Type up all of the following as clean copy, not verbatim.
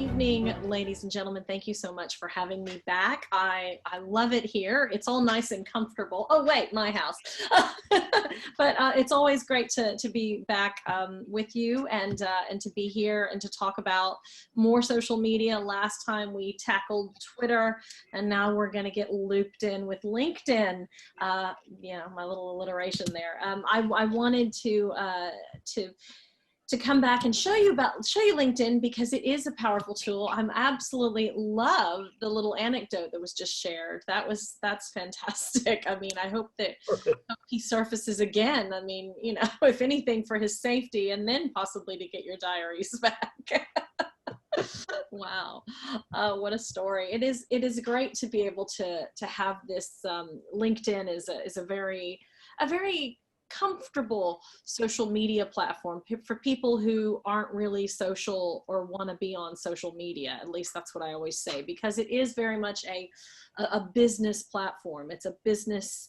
evening, ladies and gentlemen. Thank you so much for having me back. I love it here. It's all nice and comfortable. Oh, wait, my house. But it's always great to be back with you and to be here and to talk about more social media. Last time we tackled Twitter, and now we're going to get looped in with LinkedIn. Yeah, my little alliteration there. I wanted to come back and show you LinkedIn because it is a powerful tool. I'm absolutely love the little anecdote that was just shared. That's fantastic. I mean, I hope that he surfaces again. I mean, you know, if anything for his safety, and then possibly to get your diaries back. Wow, what a story! It is great to be able to have this. LinkedIn is a very comfortable social media platform for people who aren't really social or want to be on social media. At least that's what I always say, because it is very much a business platform. It's a business,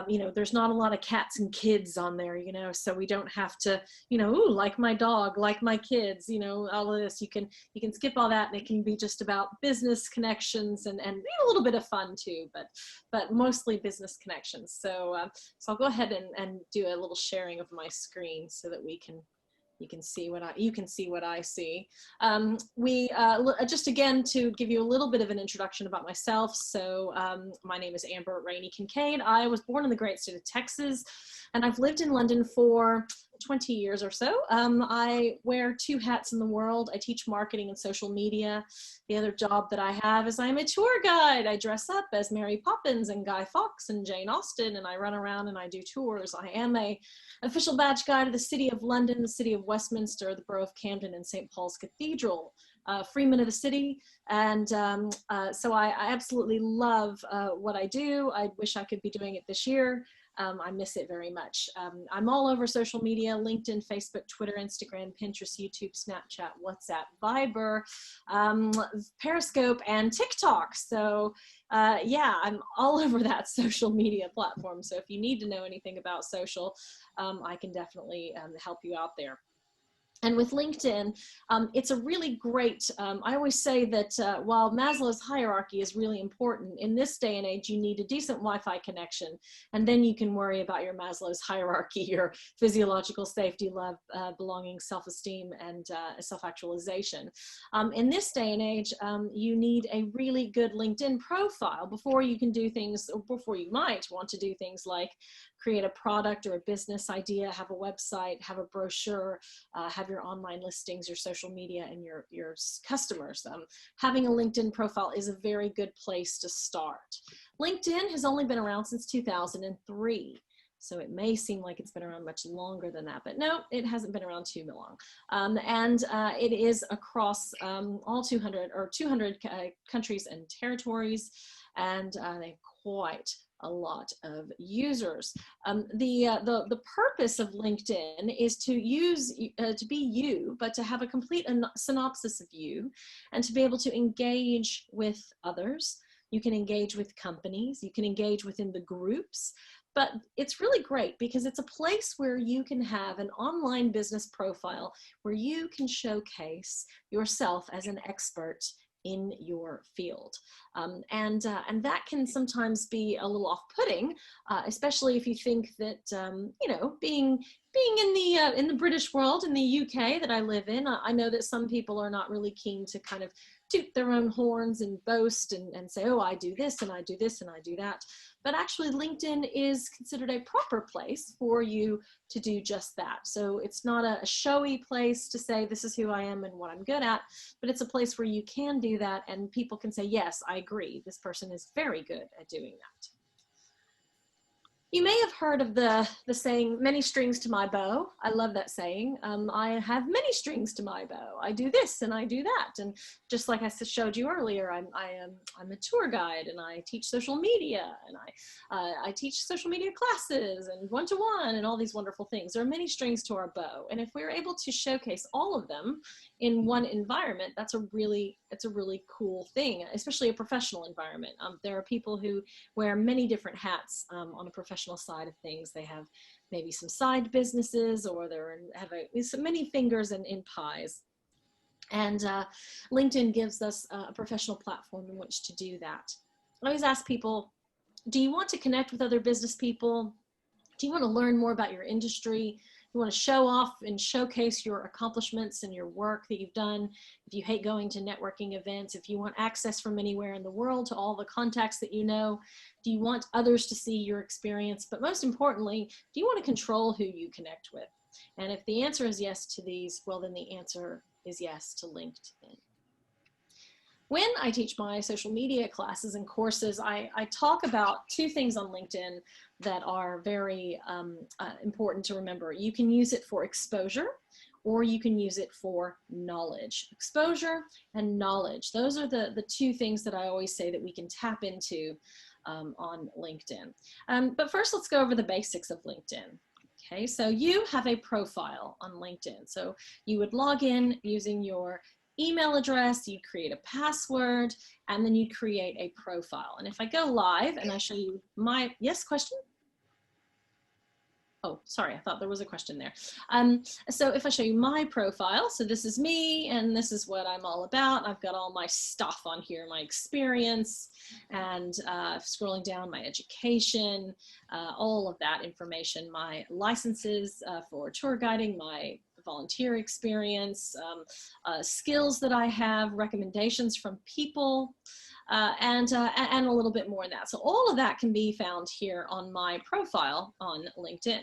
you know, there's not a lot of cats and kids on there, you know, so we don't have to, you know, ooh, like my dog, like my kids, you know, all of this. You can skip all that, and it can be just about business connections and a little bit of fun too, but mostly business connections. So I'll go ahead and do a little sharing of my screen so that you can see what I see. Just again, to give you a little bit of an introduction about myself. So my name is Raney Kincade. I was born in the great state of Texas, and I've lived in London for 20 years or so. I wear two hats in the world. I teach marketing and social media. The other job that I have is I'm a tour guide. I dress up as Mary Poppins and Guy Fawkes and Jane Austen, and I run around and I do tours. I am a official badge guide of the City of London, the City of Westminster, the Borough of Camden, and St. Paul's Cathedral. Freeman of the city, and so I absolutely love what I do. I wish I could be doing it this year. I miss it very much. I'm all over social media: LinkedIn, Facebook, Twitter, Instagram, Pinterest, YouTube, Snapchat, WhatsApp, Viber, Periscope, and TikTok. So yeah, I'm all over that social media platform. So if you need to know anything about social, I can definitely help you out there. And with LinkedIn, it's a really great, I always say that while Maslow's hierarchy is really important, in this day and age, you need a decent Wi-Fi connection. And then you can worry about your Maslow's hierarchy, your physiological safety, love, belonging, self-esteem, and self-actualization. In this day and age, you need a really good LinkedIn profile before you can do things, or before you might want to do things like create a product or a business idea, have a website, have a brochure, have your online listings, your social media, and your customers. Having a LinkedIn profile is a very good place to start. LinkedIn has only been around since 2003. So it may seem like it's been around much longer than that, but no, it hasn't been around too long. It is across all 200 countries and territories, and they have quite a lot of users. The purpose of LinkedIn is to be you, but to have a complete synopsis of you, and to be able to engage with others. You can engage with companies, you can engage within the groups, but it's really great because it's a place where you can have an online business profile where you can showcase yourself as an expert in your field. And that can sometimes be a little off-putting, especially if you think that, you know, being in the British world, in the UK that I live in, I know that some people are not really keen to kind of toot their own horns and boast and say, oh, I do this and I do this and I do that. But actually LinkedIn is considered a proper place for you to do just that. So it's not a showy place to say this is who I am and what I'm good at, but it's a place where you can do that and people can say, yes, I agree, this person is very good at doing that. You may have heard of the saying, many strings to my bow. I love that saying. I have many strings to my bow. I do this and I do that. And just like I showed you earlier, I'm a tour guide, and I teach social media, and I teach social media classes and one-to-one and all these wonderful things. There are many strings to our bow. And if we're able to showcase all of them in one environment, it's a really cool thing, especially a professional environment. There are people who wear many different hats on a professional side of things. They have maybe some side businesses, or have so many fingers in pies. And LinkedIn gives us a professional platform in which to do that. I always ask people, do you want to connect with other business people? Do you want to learn more about your industry? You want to show off and showcase your accomplishments and your work that you've done. If you hate going to networking events, if you want access from anywhere in the world to all the contacts that you know, do you want others to see your experience? But most importantly, do you want to control who you connect with? And if the answer is yes to these, well, then the answer is yes to LinkedIn. When I teach my social media classes and courses, I talk about two things on LinkedIn that are very important to remember. You can use it for exposure, or you can use it for knowledge. Exposure and knowledge. Those are the two things that I always say that we can tap into on LinkedIn. But first, let's go over the basics of LinkedIn. Okay, so you have a profile on LinkedIn. So you would log in using your email address, you'd create a password, and then you'd create a profile. And if I go live and I show you my, yes, question? Oh, sorry, I thought there was a question there. So if I show you my profile, so this is me and this is what I'm all about. I've got all my stuff on here, my experience, and scrolling down, my education, all of that information, my licenses for tour guiding, my volunteer experience, skills that I have, recommendations from people, and a little bit more than that. So all of that can be found here on my profile on LinkedIn.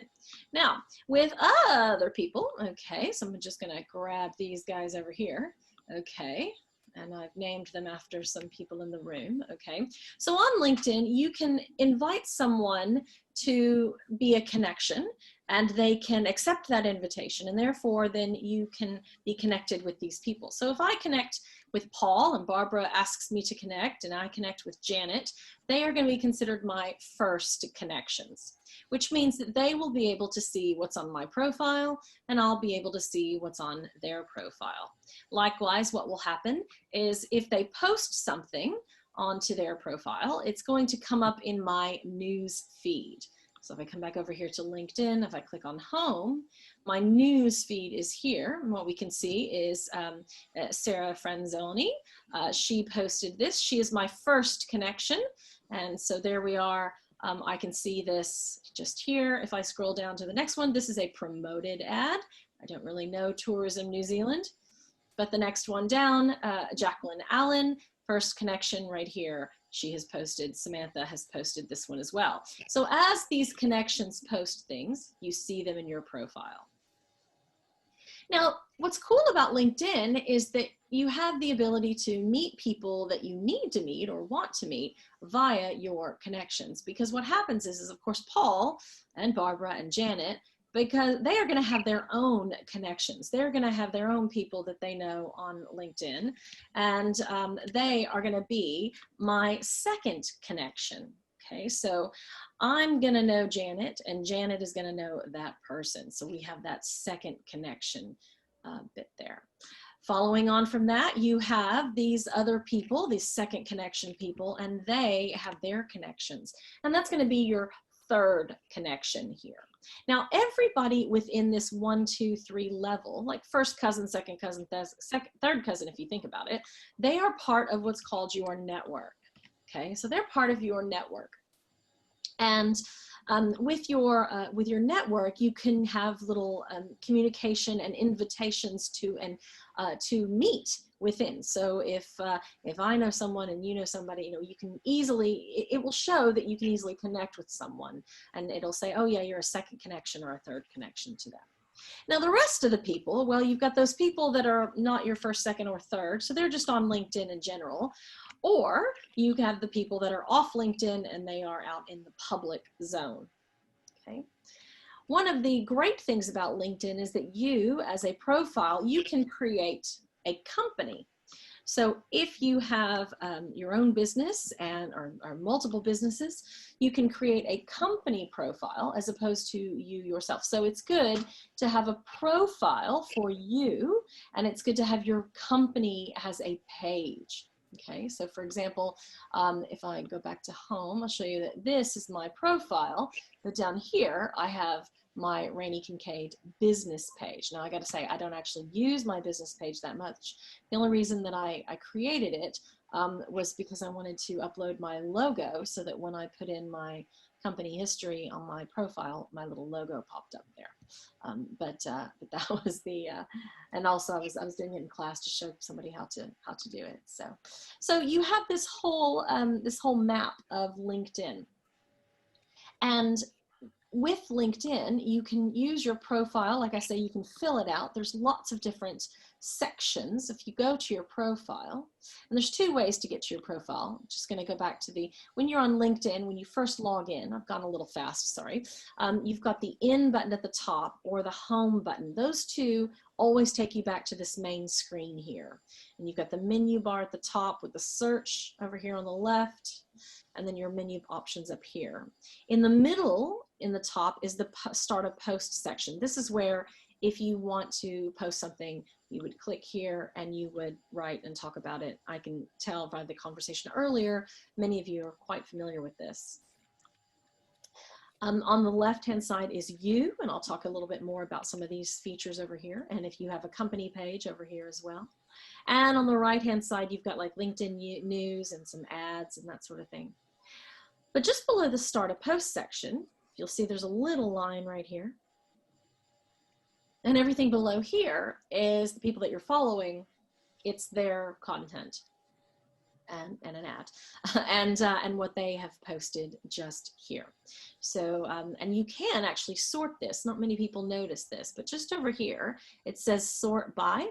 Now, with other people, okay, so I'm just gonna grab these guys over here, okay, and I've named them after some people in the room, okay. So on LinkedIn, you can invite someone to be a connection, and they can accept that invitation, and therefore then you can be connected with these people. So if I connect with Paul and Barbara asks me to connect and I connect with Janet, they are going to be considered my first connections, which means that they will be able to see what's on my profile and I'll be able to see what's on their profile. Likewise, what will happen is if they post something onto their profile, it's going to come up in my news feed. So if I come back over here to LinkedIn, if I click on home, my news feed is here. And what we can see is Sarah Franzoni. She posted this. She is my first connection. And so there we are. I can see this just here. If I scroll down to the next one, this is a promoted ad. I don't really know Tourism New Zealand. But the next one down, Jacqueline Allen, first connection right here. She has posted, Samantha has posted this one as well. So as these connections post things, you see them in your profile. Now, what's cool about LinkedIn is that you have the ability to meet people that you need to meet or want to meet via your connections. Because what happens is of course, Paul and Barbara and Janet, because they are going to have their own connections. They're going to have their own people that they know on LinkedIn, and they are going to be my second connection. Okay, so I'm going to know Janet, and Janet is going to know that person. So we have that second connection bit there. Following on from that, you have these other people, these second connection people, and they have their connections. And that's going to be your third connection here. Now, everybody within this 1, 2, 3 level, like first cousin, second cousin, third cousin, if you think about it, they are part of what's called your network. Okay, so they're part of your network. And with your network, you can have little communication and invitations to meet within. So if I know someone and you know somebody, you can easily, it will show that you can easily connect with someone, and it'll say, oh yeah, you're a second connection or a third connection to them. Now the rest of the people, well, you've got those people that are not your first, second, or third, so they're just on LinkedIn in general. Or you have the people that are off LinkedIn and they are out in the public zone, okay? One of the great things about LinkedIn is that you, as a profile, you can create a company. So if you have your own business or multiple businesses, you can create a company profile as opposed to you yourself. So it's good to have a profile for you, and it's good to have your company as a page. Okay, so for example, if I go back to home, I'll show you that this is my profile, but down here I have my Raney Kincade business page. Now I got to say, I don't actually use my business page that much. The only reason that I created it was because I wanted to upload my logo so that when I put in my company history on my profile, my little logo popped up there. But that was the, and also I was doing it in class to show somebody how to do it. So you have this whole map of LinkedIn, and with LinkedIn, you can use your profile. Like I say, you can fill it out. There's lots of different sections. If you go to your profile, and there's two ways to get to your profile. I'm just going to go back to when you're on LinkedIn, when you first log in, I've gone a little fast, sorry. You've got the in button at the top or the home button. Those two always take you back to this main screen here. And you've got the menu bar at the top with the search over here on the left, and then your menu options up here. In the middle, in the top, is the start a post section. This is where if you want to post something, you would click here and you would write and talk about it. I can tell by the conversation earlier, many of you are quite familiar with this. On the left-hand side is you, and I'll talk a little bit more about some of these features over here. And if you have a company page over here as well. And on the right-hand side, you've got like LinkedIn news and some ads and that sort of thing. But just below the start a post section, you'll see there's a little line right here. And everything below here is the people that you're following. It's their content and an ad and what they have posted just here. So, and you can actually sort this. Not many people notice this, but just over here, it says sort by,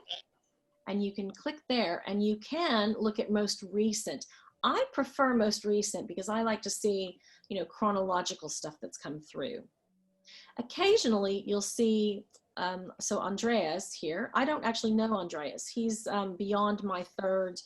and you can click there and you can look at most recent. I prefer most recent because I like to see, you know, chronological stuff that's come through. Occasionally you'll see, so Andreas here, I don't actually know Andreas. He's beyond my third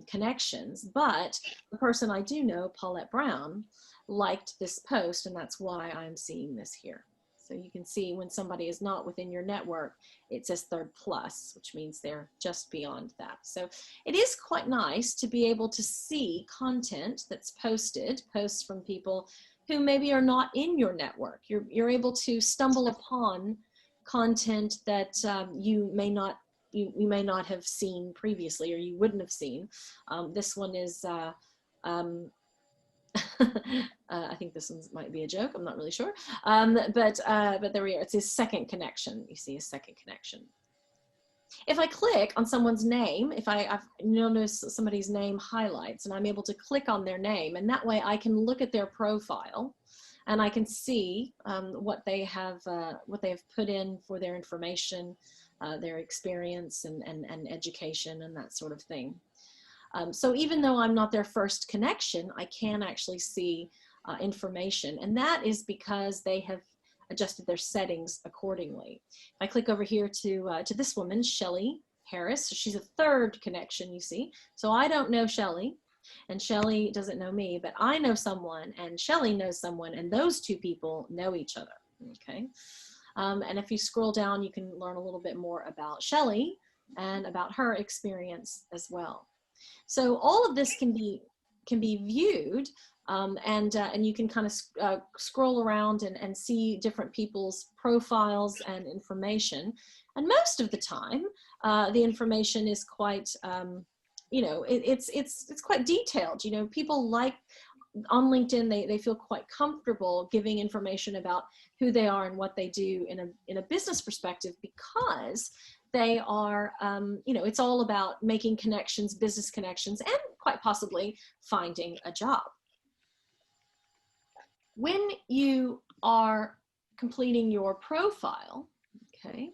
connections, but the person I do know, Paulette Brown, liked this post, and that's why I'm seeing this here. So you can see when somebody is not within your network, it says third plus, which means they're just beyond that. So it is quite nice to be able to see content that's posted, posts from people who maybe are not in your network. You're able to stumble upon content that you may not have seen previously, or you wouldn't have seen. This one is I think this one might be a joke. I'm not really sure. But there we are. It's his second connection. You see a second connection. If I click on someone's name, if I've noticed somebody's name highlights, and I'm able to click on their name, and that way I can look at their profile and I can see what they have put in for their information, their experience and education and that sort of thing. So even though I'm not their first connection, I can actually see information, and that is because they have adjusted their settings accordingly. If I click over here to this woman, Shelley Harris, so she's a third connection, you see. So I don't know Shelley, and Shelley doesn't know me, but I know someone, and Shelley knows someone, and those two people know each other, okay? And if you scroll down, you can learn a little bit more about Shelley and about her experience as well. So all of this can be viewed, and you can kind of scroll around and see different people's profiles and information. And most of the time, the information is quite, you know, it's quite detailed. You know, people like on LinkedIn, they feel quite comfortable giving information about who they are and what they do in a business perspective, because they are, you know, it's all about making connections, business connections, and quite possibly finding a job. When you are completing your profile, okay,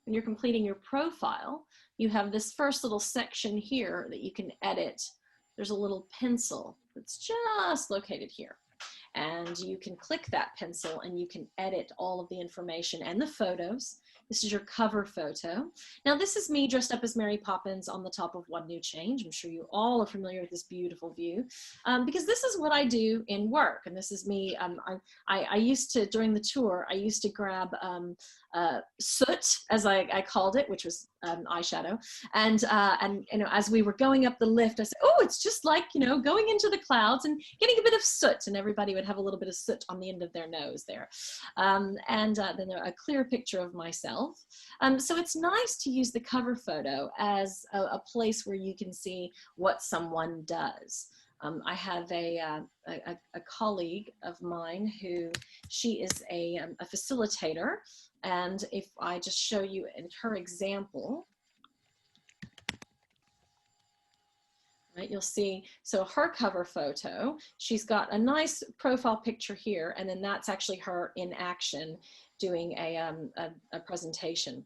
when you're completing your profile, you have this first little section here that you can edit. There's a little pencil that's just located here. And you can click that pencil and you can edit all of the information and the photos. This is your cover photo. Now this is me dressed up as Mary Poppins on the top of One New Change. I'm sure you all are familiar with this beautiful view, because this is what I do in work. And this is me. I used to, during the tour, I used to grab soot, as I called it, which was eyeshadow. And you know, as we were going up the lift, I said, oh, it's just like, you know, going into the clouds and getting a bit of soot, and everybody would have a little bit of soot on the end of their nose there. Then a clear picture of myself. So it's nice to use the cover photo as a place where you can see what someone does. I have a colleague of mine who, she is a facilitator, and if I just show you in her example, right, you'll see, so her cover photo, she's got a nice profile picture here, and then that's actually her in action doing a presentation.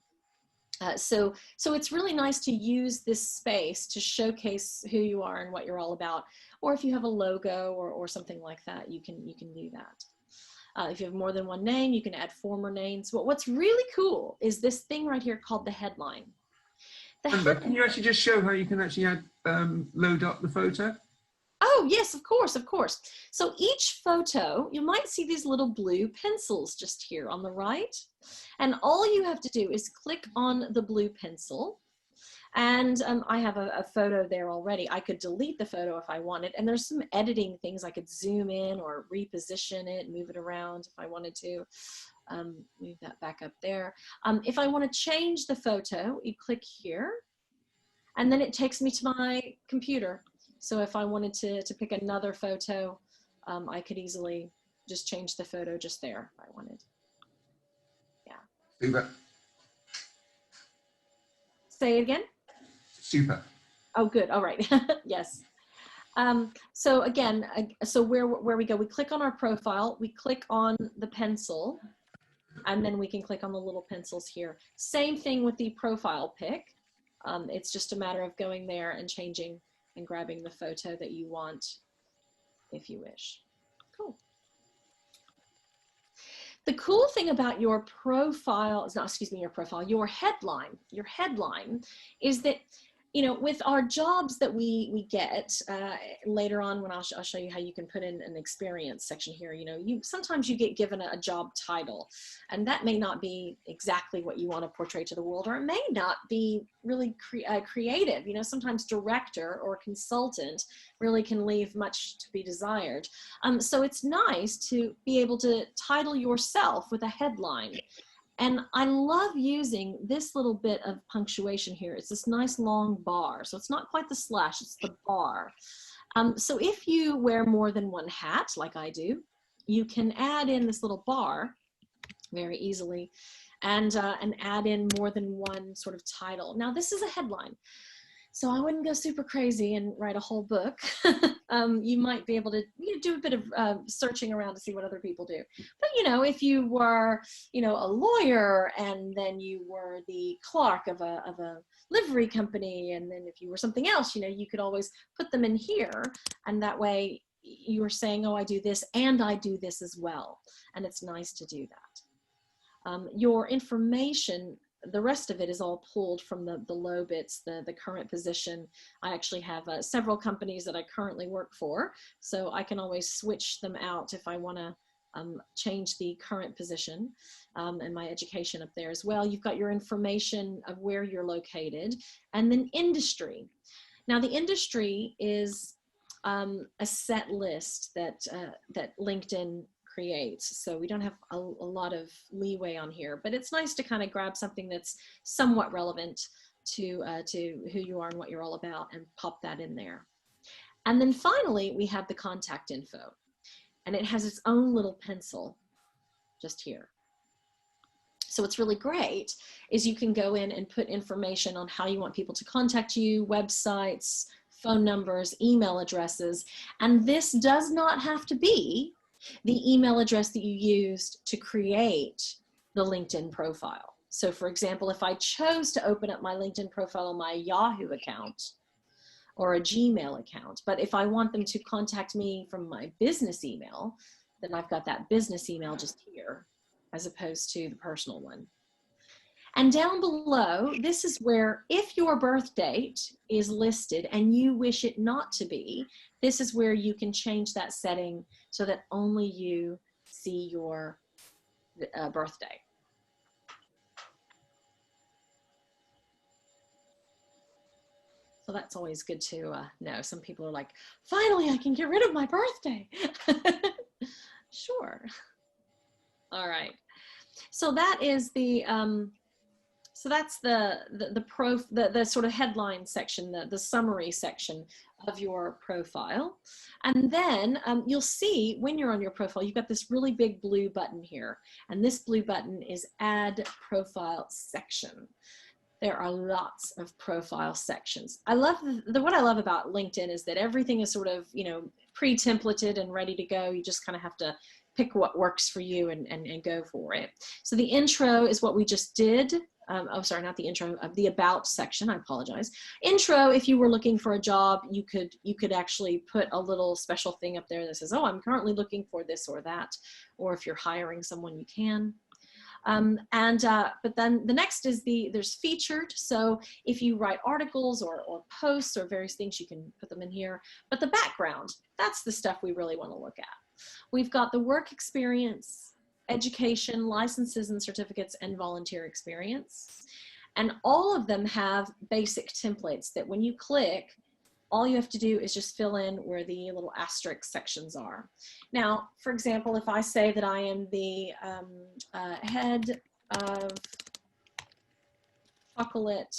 So it's really nice to use this space to showcase who you are and what you're all about. Or if you have a logo or something like that, you can do that. If you have more than one name, you can add former names. But what's really cool is this thing right here called the headline. Can you actually just show how you can actually add, load up the photo? Oh, yes, of course, of course. So each photo, you might see these little blue pencils just here on the right. And all you have to do is click on the blue pencil. And I have a photo there already. I could delete the photo if I wanted. And there's some editing things. I could zoom in or reposition it, move it around if I wanted to. Move that back up there. If I want to change the photo, you click here. And then it takes me to my computer. So if I wanted to pick another photo, I could easily just change the photo just there if I wanted. Yeah. Super. Say it again. Super. Oh, good. All right. Yes. So again, so where we go, we click on our profile, we click on the pencil, and then we can click on the little pencils here. Same thing with the profile pic. It's just a matter of going there and changing and grabbing the photo that you want if you wish. Cool. The cool thing about your profile, your headline is that, you know, with our jobs that we get later on, when I'll show you how you can put in an experience section here, you know, sometimes you get given a job title, and that may not be exactly what you want to portray to the world, or it may not be really creative. You know, sometimes director or consultant really can leave much to be desired. So it's nice to be able to title yourself with a headline. And I love using this little bit of punctuation here. It's this nice long bar. So it's not quite the slash, it's the bar. So if you wear more than one hat, like I do, you can add in this little bar very easily and add in more than one sort of title. Now this is a headline, so I wouldn't go super crazy and write a whole book. You might be able to, you know, do a bit of searching around to see what other people do. But, you know, if you were, you know, a lawyer, and then you were the clerk of a livery company, and then if you were something else, you know, you could always put them in here. And that way you are saying, oh, I do this and I do this as well. And it's nice to do that. Your information, the rest of it is all pulled from the low bits, the current position. I actually have several companies that I currently work for, so I can always switch them out if I want to change the current position, and my education up there as well. You've got your information of where you're located, and then industry. Now the industry is a set list that LinkedIn creates. So we don't have a lot of leeway on here, but it's nice to kind of grab something that's somewhat relevant to who you are and what you're all about, and pop that in there. And then finally, we have the contact info, and it has its own little pencil just here. So what's really great is you can go in and put information on how you want people to contact you, websites, phone numbers, email addresses, and this does not have to be the email address that you used to create the LinkedIn profile. So for example, if I chose to open up my LinkedIn profile on my Yahoo account or a Gmail account, but if I want them to contact me from my business email, then I've got that business email just here as opposed to the personal one. And down below, this is where, if your birth date is listed and you wish it not to be, this is where you can change that setting so that only you see your birthday. So that's always good to know. Some people are like, finally, I can get rid of my birthday. Sure. All right. So that is the, so that's the sort of headline section, the summary section of your profile. And then you'll see when you're on your profile, you've got this really big blue button here. And this blue button is Add Profile Section. There are lots of profile sections. I love what I love about LinkedIn is that everything is sort of, you know, pre-templated and ready to go. You just kind of have to pick what works for you and go for it. So the intro is what we just did. Oh, sorry, not the intro, the about section, I apologize. Intro, if you were looking for a job, you could actually put a little special thing up there that says, oh, I'm currently looking for this or that. Or if you're hiring someone, you can. But then the next is there's featured. So if you write articles or posts or various things, you can put them in here. But the background, that's the stuff we really want to look at. We've got the work experience, education, licenses and certificates, and volunteer experience. And all of them have basic templates that when you click, all you have to do is just fill in where the little asterisk sections are. Now, for example, if I say that I am the head of chocolate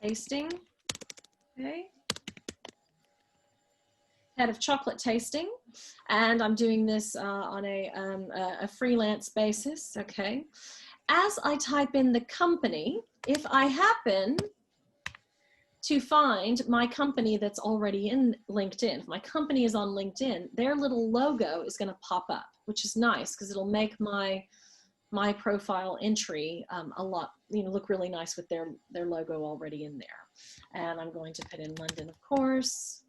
tasting, okay? Head of chocolate tasting, and I'm doing this on a freelance basis, okay? As I type in the company, if I happen to find my company that's already in LinkedIn, if my company is on LinkedIn, their little logo is going to pop up, which is nice because it'll make my profile entry a lot, you know, look really nice with their logo already in there. And I'm going to put in London, of course.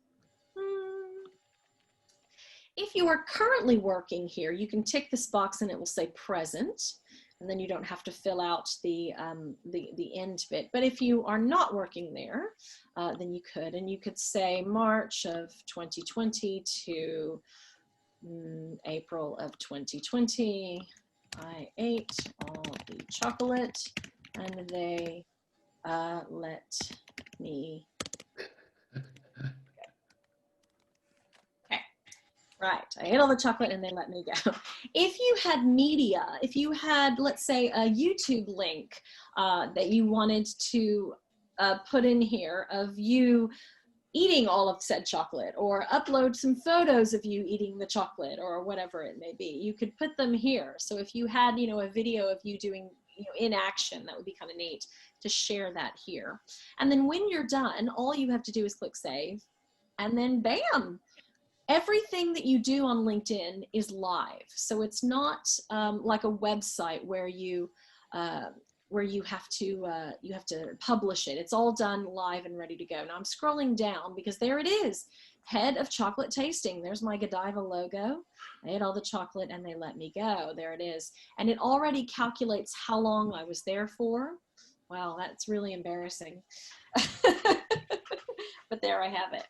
If you are currently working here, you can tick this box and it will say present, and then you don't have to fill out the end bit. But if you are not working there, then you could, and you could say March of 2020 to April of 2020. I ate all the chocolate and they let me. Right, I ate all the chocolate and they let me go. If you had media, if you had, let's say, a YouTube link that you wanted to put in here of you eating all of said chocolate, or upload some photos of you eating the chocolate or whatever it may be, you could put them here. So if you had, you know, a video of you doing, you know, in action, that would be kind of neat to share that here. And then when you're done, all you have to do is click save, and then bam! Everything that you do on LinkedIn is live. So it's not like a website where you have to publish it. It's all done live and ready to go. Now I'm scrolling down because there it is. Head of chocolate tasting. There's my Godiva logo. I ate all the chocolate and they let me go. There it is. And it already calculates how long I was there for. Wow, that's really embarrassing. But there I have it.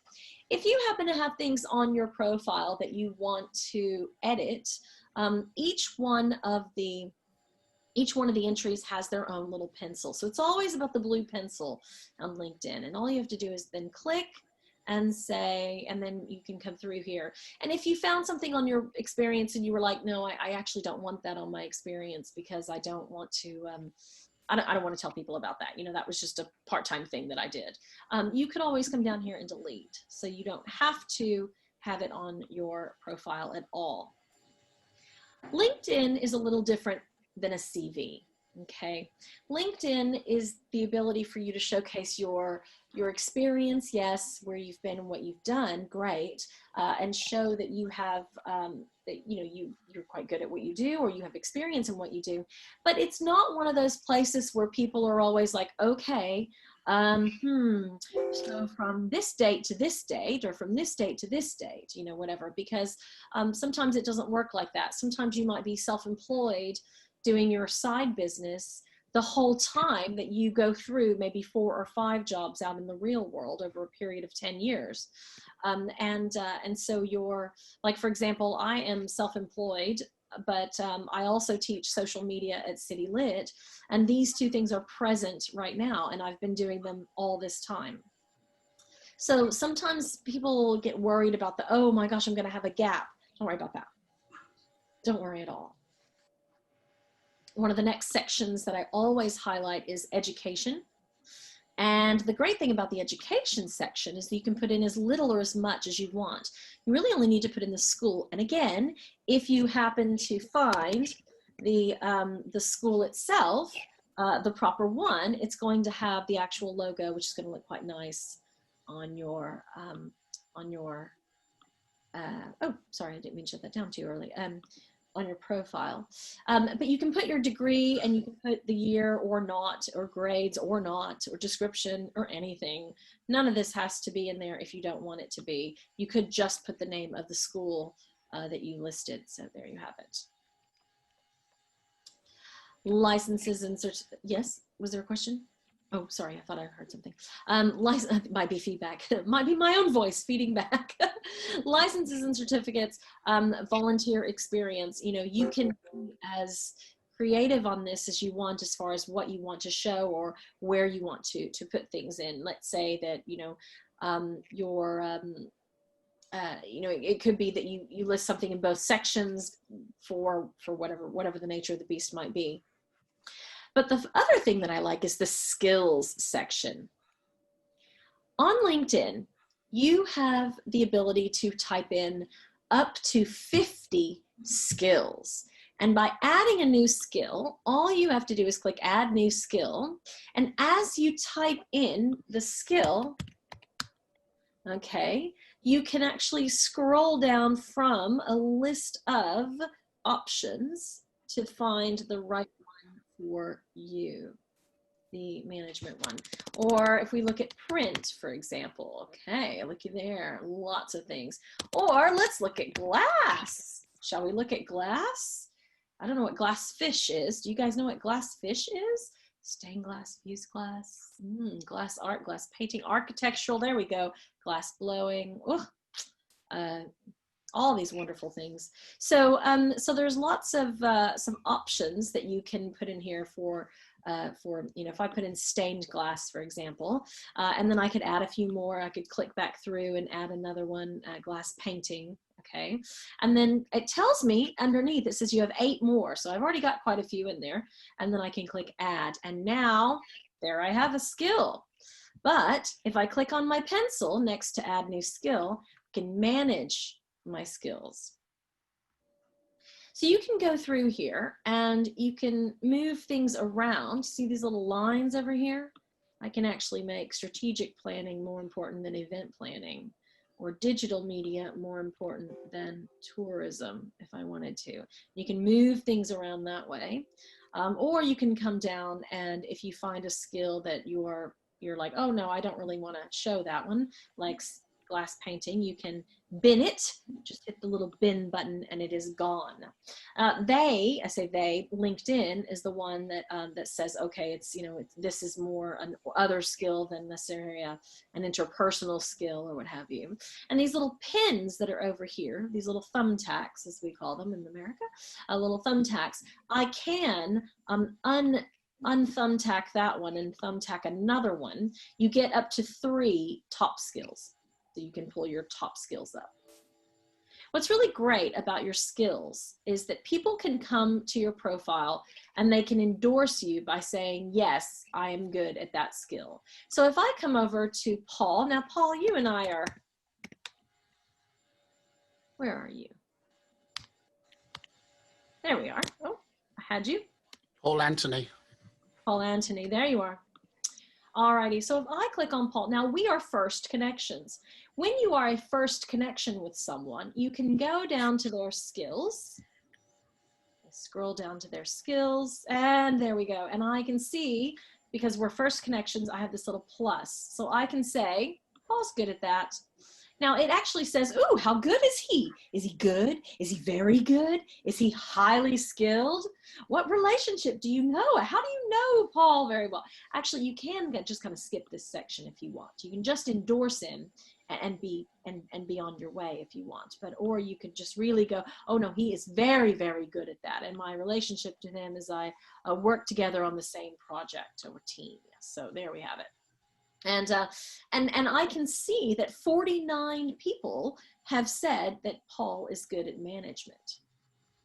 If you happen to have things on your profile that you want to edit, each one of the entries has their own little pencil. So it's always about the blue pencil on LinkedIn. And all you have to do is then click and say, and then you can come through here. And if you found something on your experience and you were like, no, I actually don't want that on my experience because I don't want to, I don't want to tell people about that. You know, that was just a part-time thing that I did. You could always come down here and delete. So you don't have to have it on your profile at all. LinkedIn is a little different than a CV, okay? LinkedIn is the ability for you to showcase your experience, yes, where you've been and what you've done, great, and show that you have, that, you know, you're quite good at what you do, or you have experience in what you do. But it's not one of those places where people are always like, okay, so from this date to this date, or from this date to this date, you know, whatever, because sometimes it doesn't work like that. Sometimes you might be self-employed doing your side business the whole time that you go through maybe 4 or 5 jobs out in the real world over a period of 10 years. And so you're, like, for example, I am self-employed, but I also teach social media at City Lit, and these two things are present right now, and I've been doing them all this time. So sometimes people get worried about the, oh my gosh, I'm going to have a gap. Don't worry about that. Don't worry at all. One of the next sections that I always highlight is education. And the great thing about the education section is that you can put in as little or as much as you want. You really only need to put in the school. And again, if you happen to find the school itself, the proper one, it's going to have the actual logo, which is going to look quite nice on your, oh, sorry, I didn't mean to shut that down too early. On your profile. But you can put your degree and you can put the year or not, or grades or not, or description or anything. None of this has to be in there if you don't want it to be. You could just put the name of the school that you listed. So there you have it. Licenses and yes, was there a question? Oh, sorry, I thought I heard something. Might be feedback. Might be my own voice feeding back. Licenses and certificates, volunteer experience. You know, you can be as creative on this as you want as far as what you want to show or where you want to put things in. Let's say that, you know, you know, it could be that you list something in both sections for whatever the nature of the beast might be. But the other thing that I like is the skills section. On LinkedIn, you have the ability to type in up to 50 skills. And by adding a new skill, all you have to do is click add new skill. And as you type in the skill, okay, you can actually scroll down from a list of options to find the right for you, the management one. Or if we look at print, for example, okay, looky there, lots of things. Or let's look at glass. Shall we look at glass? I don't know what glass fish is. Do you guys know what glass fish is? Stained glass, fused glass, glass art, glass painting, architectural, there we go, glass blowing. All these wonderful things. So, so there's lots of some options that you can put in here for, you know, if I put in stained glass, for example, and then I could add a few more. I could click back through and add another one, glass painting. Okay, and then it tells me underneath, it says you have 8 more. So I've already got quite a few in there, and then I can click add, and now there I have a skill. But if I click on my pencil next to add new skill, I can manage my skills. So you can go through here and you can move things around. See these little lines over here? I can actually make strategic planning more important than event planning, or digital media more important than tourism if I wanted to. You can move things around that way. Or you can come down, and if you find a skill that you're like, oh no, I don't really want to show that one, like glass painting, you can bin it. Just hit the little bin button and it is gone. I say they, LinkedIn is the one that that says, okay, it's, you know, this is more an other skill than necessarily an interpersonal skill or what have you. And these little pins that are over here, these little thumbtacks, as we call them in America, little thumbtacks, I can unthumbtack that one and thumbtack another one. You get up to 3 top skills. So you can pull your top skills up. What's really great about your skills is that people can come to your profile and they can endorse you by saying, yes, I am good at that skill. So if I come over to Paul, now Paul, you and I are, where are you? There we are. Oh, I had you. Paul Anthony. Paul Anthony, there you are. Alrighty, so if I click on Paul, now we are first connections. When you are a first connection with someone, you can go down to their skills, scroll down to their skills, and there we go. And I can see, because we're first connections, I have this little plus. So I can say, Paul's good at that. Now it actually says, ooh, how good is he? Is he good? Is he very good? Is he highly skilled? What relationship do you know? How do you know Paul very well? Actually, you can just kind of skip this section if you want. You can just endorse him and be on your way if you want. But, or you could just really go, oh no, he is very, very good at that. And my relationship to him is I work together on the same project or team. So there we have it. And I can see that 49 people have said that Paul is good at management.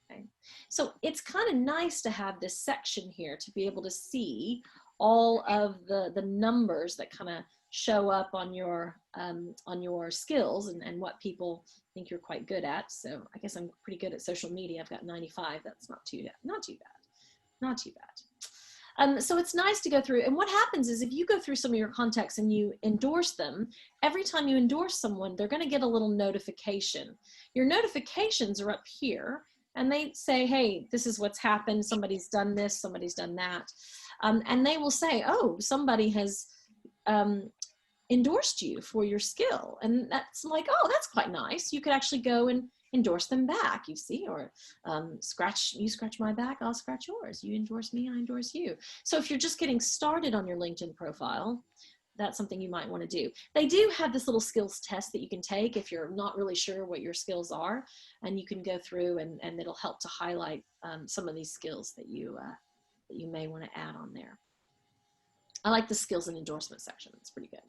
Okay. So it's kind of nice to have this section here to be able to see all of the numbers that kind of show up on your skills and what people think you're quite good at. So I guess I'm pretty good at social media. I've got 95. That's not too bad. So it's nice to go through. And what happens is if you go through some of your contacts and you endorse them, every time you endorse someone, they're going to get a little notification. Your notifications are up here. And they say, hey, this is what's happened. Somebody's done this, somebody's done that. And they will say, oh, somebody has endorsed you for your skill. And that's like, oh, that's quite nice. You could actually go and endorse them back, you see, or you scratch my back, I'll scratch yours. You endorse me, I endorse you. So if you're just getting started on your LinkedIn profile, that's something you might want to do. They do have this little skills test that you can take if you're not really sure what your skills are, and you can go through and it'll help to highlight some of these skills that you may want to add on there. I like the skills and endorsement section. It's pretty good.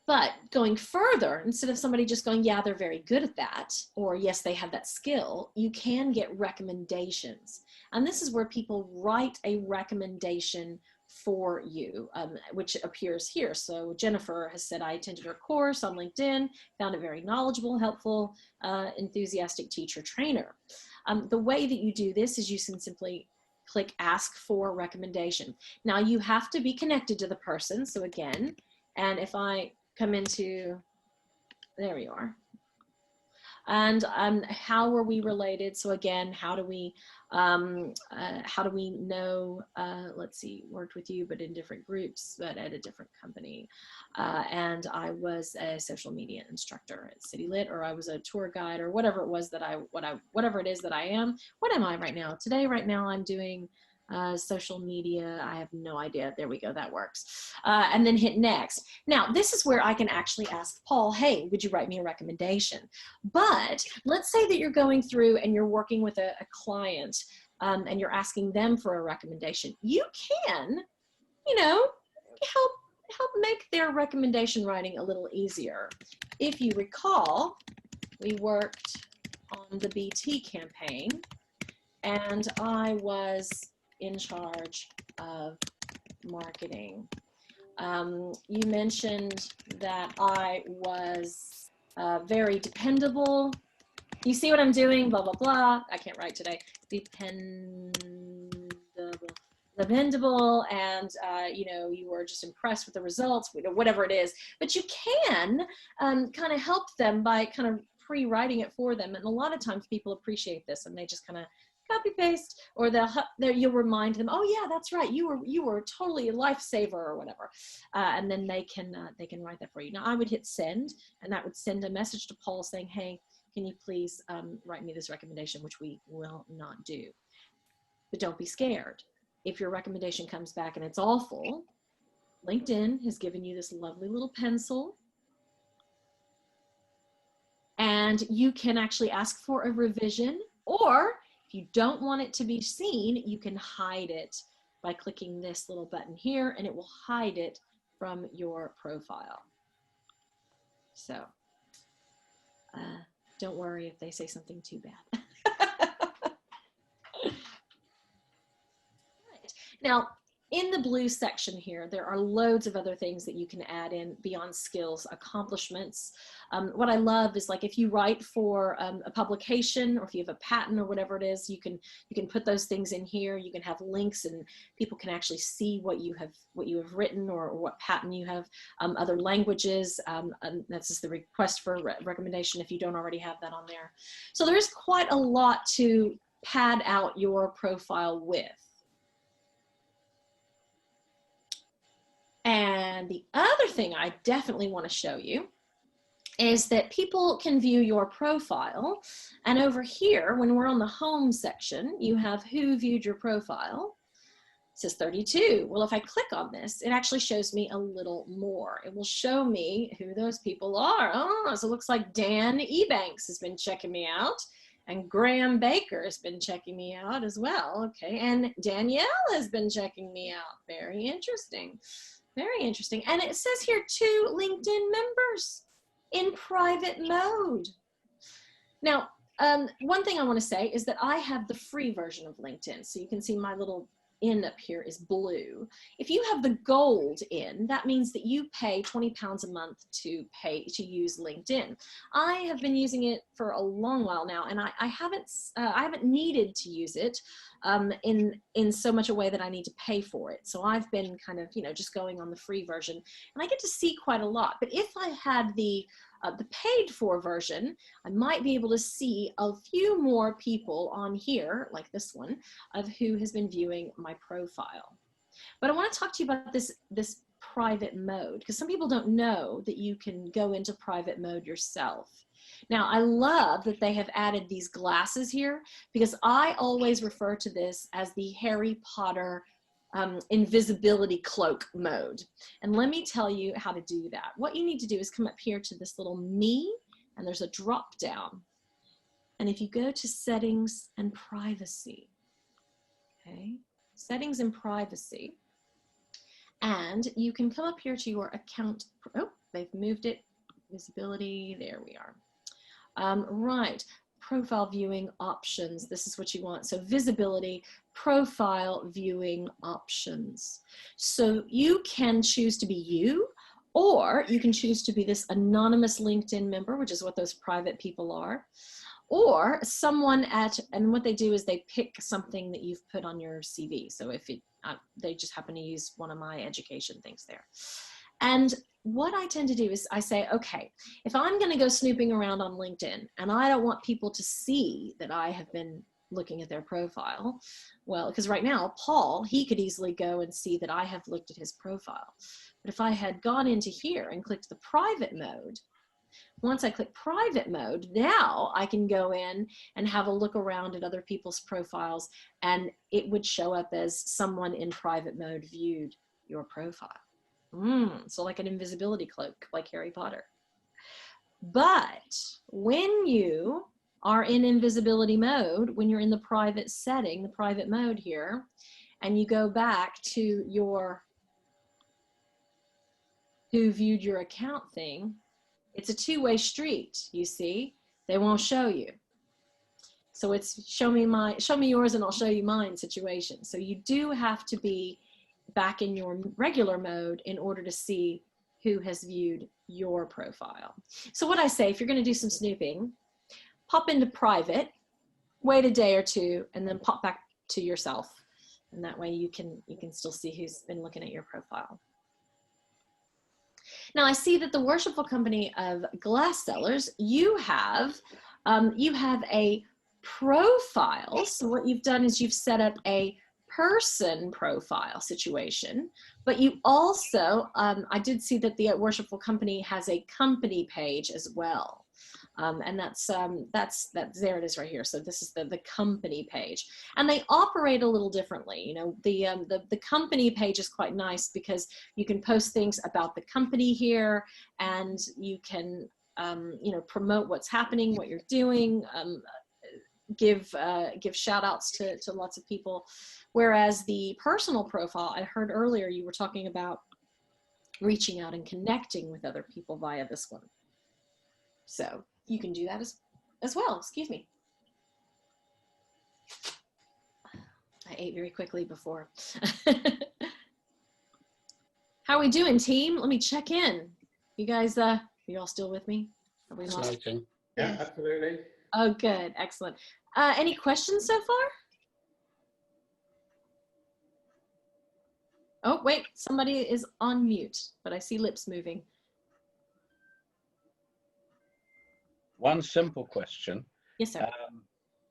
But going further, instead of somebody just going, yeah, they're very good at that, or yes, they have that skill, you can get recommendations. And this is where people write a recommendation for you, which appears here. So Jennifer has said, I attended her course on LinkedIn, found it very knowledgeable, helpful, enthusiastic teacher trainer. The way that you do this is you can simply click ask for recommendation. Now you have to be connected to the person. So again, and if I come into, there we are. And how were we related? So again, how do we know, let's see, worked with you, but in different groups, but at a different company. And I was a social media instructor at City Lit, or I was a tour guide, or whatever it was that whatever it is that I am. What am I right now? Today, right now, I'm doing social media. I have no idea. There we go. That works. And then hit next. Now, this is where I can actually ask Paul, hey, would you write me a recommendation? But let's say that you're going through and you're working with a client and you're asking them for a recommendation. You can, help make their recommendation writing a little easier. If you recall, we worked on the BT campaign and I was in charge of marketing. You mentioned that I was very dependable. You see what I'm doing? Blah, blah, blah. I can't write today. Dependable, and you were just impressed with the results, whatever it is. But you can kind of help them by kind of pre-writing it for them. And a lot of times people appreciate this and they just kind of copy paste, or you'll remind them, oh yeah, that's right, you were totally a lifesaver or whatever, and then they can write that for you. Now I would hit send, and that would send a message to Paul saying, hey, can you please write me this recommendation, which we will not do. But don't be scared. If your recommendation comes back and it's awful, LinkedIn has given you this lovely little pencil, and you can actually ask for a revision, or if you don't want it to be seen, you can hide it by clicking this little button here, and it will hide it from your profile. So don't worry if they say something too bad. Right. Now, in the blue section here, there are loads of other things that you can add in beyond skills, accomplishments. What I love is, like, if you write for a publication, or if you have a patent or whatever it is, you can put those things in here. You can have links, and people can actually see what you have written, or what patent you have. Other languages, that's just the request for recommendation if you don't already have that on there. So there is quite a lot to pad out your profile with. And the other thing I definitely want to show you is that people can view your profile. And over here, when we're on the home section, you have who viewed your profile. It says 32. Well, if I click on this, it actually shows me a little more. It will show me who those people are. Oh, so it looks like Dan Ebanks has been checking me out. And Graham Baker has been checking me out as well. Okay, and Danielle has been checking me out. Very interesting. Very interesting. And it says here 2 LinkedIn members in private mode. Now, one thing I want to say is that I have the free version of LinkedIn. So you can see my little in up here is blue. If you have the gold in, that means that you pay £20 a month to use LinkedIn. I have been using it for a long while now, and I haven't needed to use it in so much a way that I need to pay for it. So I've been kind of, just going on the free version, and I get to see quite a lot. But if I had the paid for version, I might be able to see a few more people on here, like this one, of who has been viewing my profile. But I want to talk to you about this private mode, because some people don't know that you can go into private mode yourself. Now, I love that they have added these glasses here, because I always refer to this as the Harry Potter invisibility cloak mode. And let me tell you how to do that. What you need to do is come up here to this little me, and there's a drop down. And if you go to settings and privacy, okay, settings and privacy, and you can come up here to your account. Oh, they've moved it. Visibility, there we are. Right, profile viewing options. This is what you want. So visibility, profile viewing options. So you can choose to be you, or you can choose to be this anonymous LinkedIn member, which is what those private people are, or someone and what they do is they pick something that you've put on your CV. So if they just happen to use one of my education things there. And what I tend to do is I say, okay, if I'm going to go snooping around on LinkedIn and I don't want people to see that I have been looking at their profile, well, because right now, Paul, he could easily go and see that I have looked at his profile. But if I had gone into here and clicked the private mode, once I click private mode, now I can go in and have a look around at other people's profiles, and it would show up as someone in private mode viewed your profile. So like an invisibility cloak, like Harry Potter. But when you are in invisibility mode, when you're in the private setting, the private mode here, and you go back to your who viewed your account thing, it's a two-way street, you see. They won't show you. So it's show me yours and I'll show you mine situation. So you do have to be back in your regular mode in order to see who has viewed your profile. So what I say, if you're going to do some snooping, pop into private, wait a day or two, and then pop back to yourself. And that way you can still see who's been looking at your profile. Now I see that the Worshipful Company of Glass Sellers, you have a profile. So what you've done is you've set up a person profile situation, but you also, I did see that the Worshipful Company has a company page as well. And that's there it is right here. So this is the company page, and they operate a little differently. You know, the company page is quite nice because you can post things about the company here, and you can promote what's happening, what you're doing, give shout outs to lots of people. Whereas the personal profile, I heard earlier you were talking about reaching out and connecting with other people via this one. So you can do that as well. Excuse me. I ate very quickly before. How are we doing, team? Let me check in. You guys, are you all still with me? Are we lost? Yeah, absolutely. Oh, good. Excellent. Any questions so far? Oh, wait, somebody is on mute, but I see lips moving. One simple question. Yes, sir.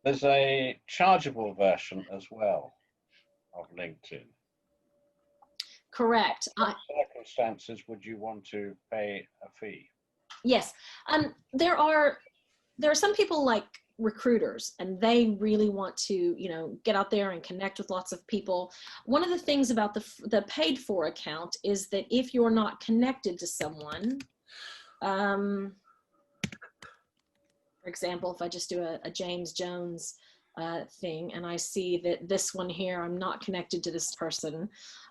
There's a chargeable version as well of LinkedIn. Correct. What circumstances would you want to pay a fee? Yes. There are some people like recruiters, and they really want to, get out there and connect with lots of people. One of the things about the paid for account is that if you're not connected to someone, for example, if I just do a James Jones thing, and I see that this one here, I'm not connected to this person.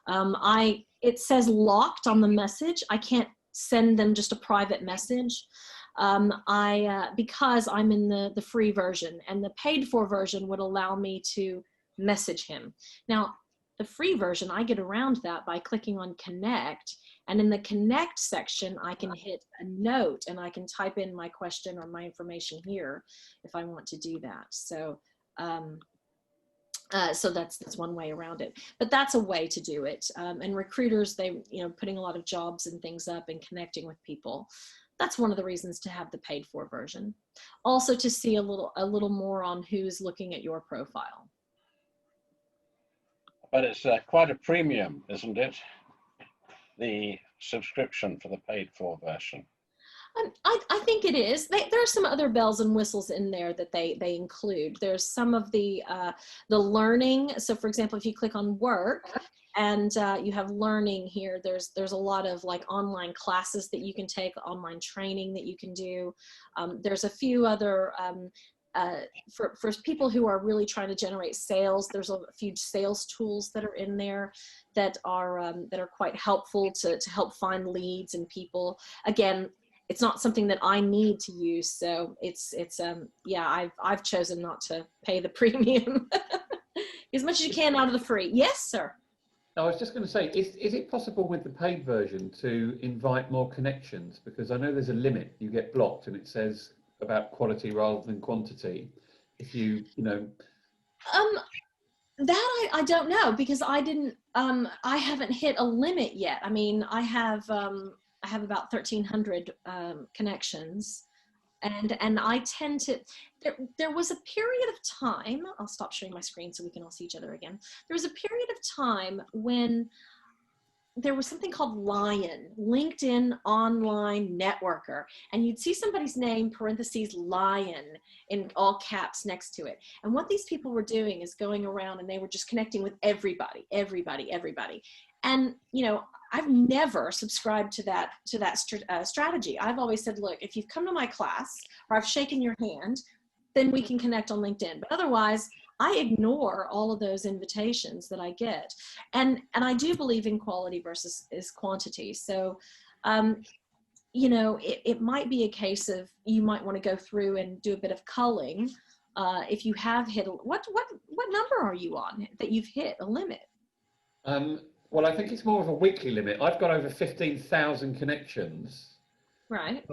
It says locked on the message. I can't send them just a private message. Because I'm in the free version, and the paid for version would allow me to message him. Now, the free version, I get around that by clicking on connect, and in the connect section, I can hit a note and I can type in my question or my information here if I want to do that. So, so that's one way around it, but that's a way to do it. And recruiters, putting a lot of jobs and things up and connecting with people. That's one of the reasons to have the paid for version. Also to see a little more on who's looking at your profile. But it's quite a premium, isn't it? The subscription for the paid for version. I think it is. There are some other bells and whistles in there that they include. There's some of the learning. So for example, if you click on work and you have learning here, there's a lot of like online classes that you can take, online training that you can do. There's a few other, for people who are really trying to generate sales, there's a few sales tools that are in there that are quite helpful to help find leads and people. Again, it's not something that I need to use, so yeah, I've chosen not to pay the premium as much as you can out of the free. Yes, sir. I was just going to say, is it possible with the paid version to invite more connections? Because I know there's a limit. You get blocked, and it says about quality rather than quantity. If you that I don't know, because I didn't. I haven't hit a limit yet. I mean, I have about 1,300 connections, and I tend to. There was a period of time. I'll stop sharing my screen so we can all see each other again. There was a period of time when there was something called Lion, LinkedIn Online Networker, and you'd see somebody's name, parentheses, Lion, in all caps next to it. And what these people were doing is going around and they were just connecting with everybody. And, I've never subscribed to that strategy. I've always said, look, if you've come to my class or I've shaken your hand, then we can connect on LinkedIn. But otherwise, I ignore all of those invitations that I get. And I do believe in quality versus quantity. So, it might be a case of you might want to go through and do a bit of culling. If you have hit, what number are you on that you've hit a limit? Well, I think it's more of a weekly limit. I've got over 15,000 connections. Right.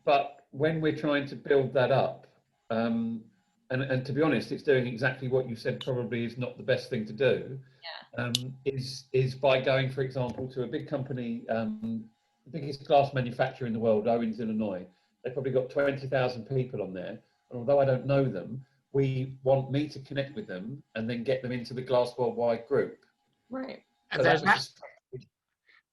But when we're trying to build that up, and to be honest, it's doing exactly what you said probably is not the best thing to do. Yeah. Is by going, for example, to a big company, the biggest glass manufacturer in the world, Owens, Illinois. They've probably got 20,000 people on there. And although I don't know them, we want me to connect with them and then get them into the Glass Worldwide group. Right. So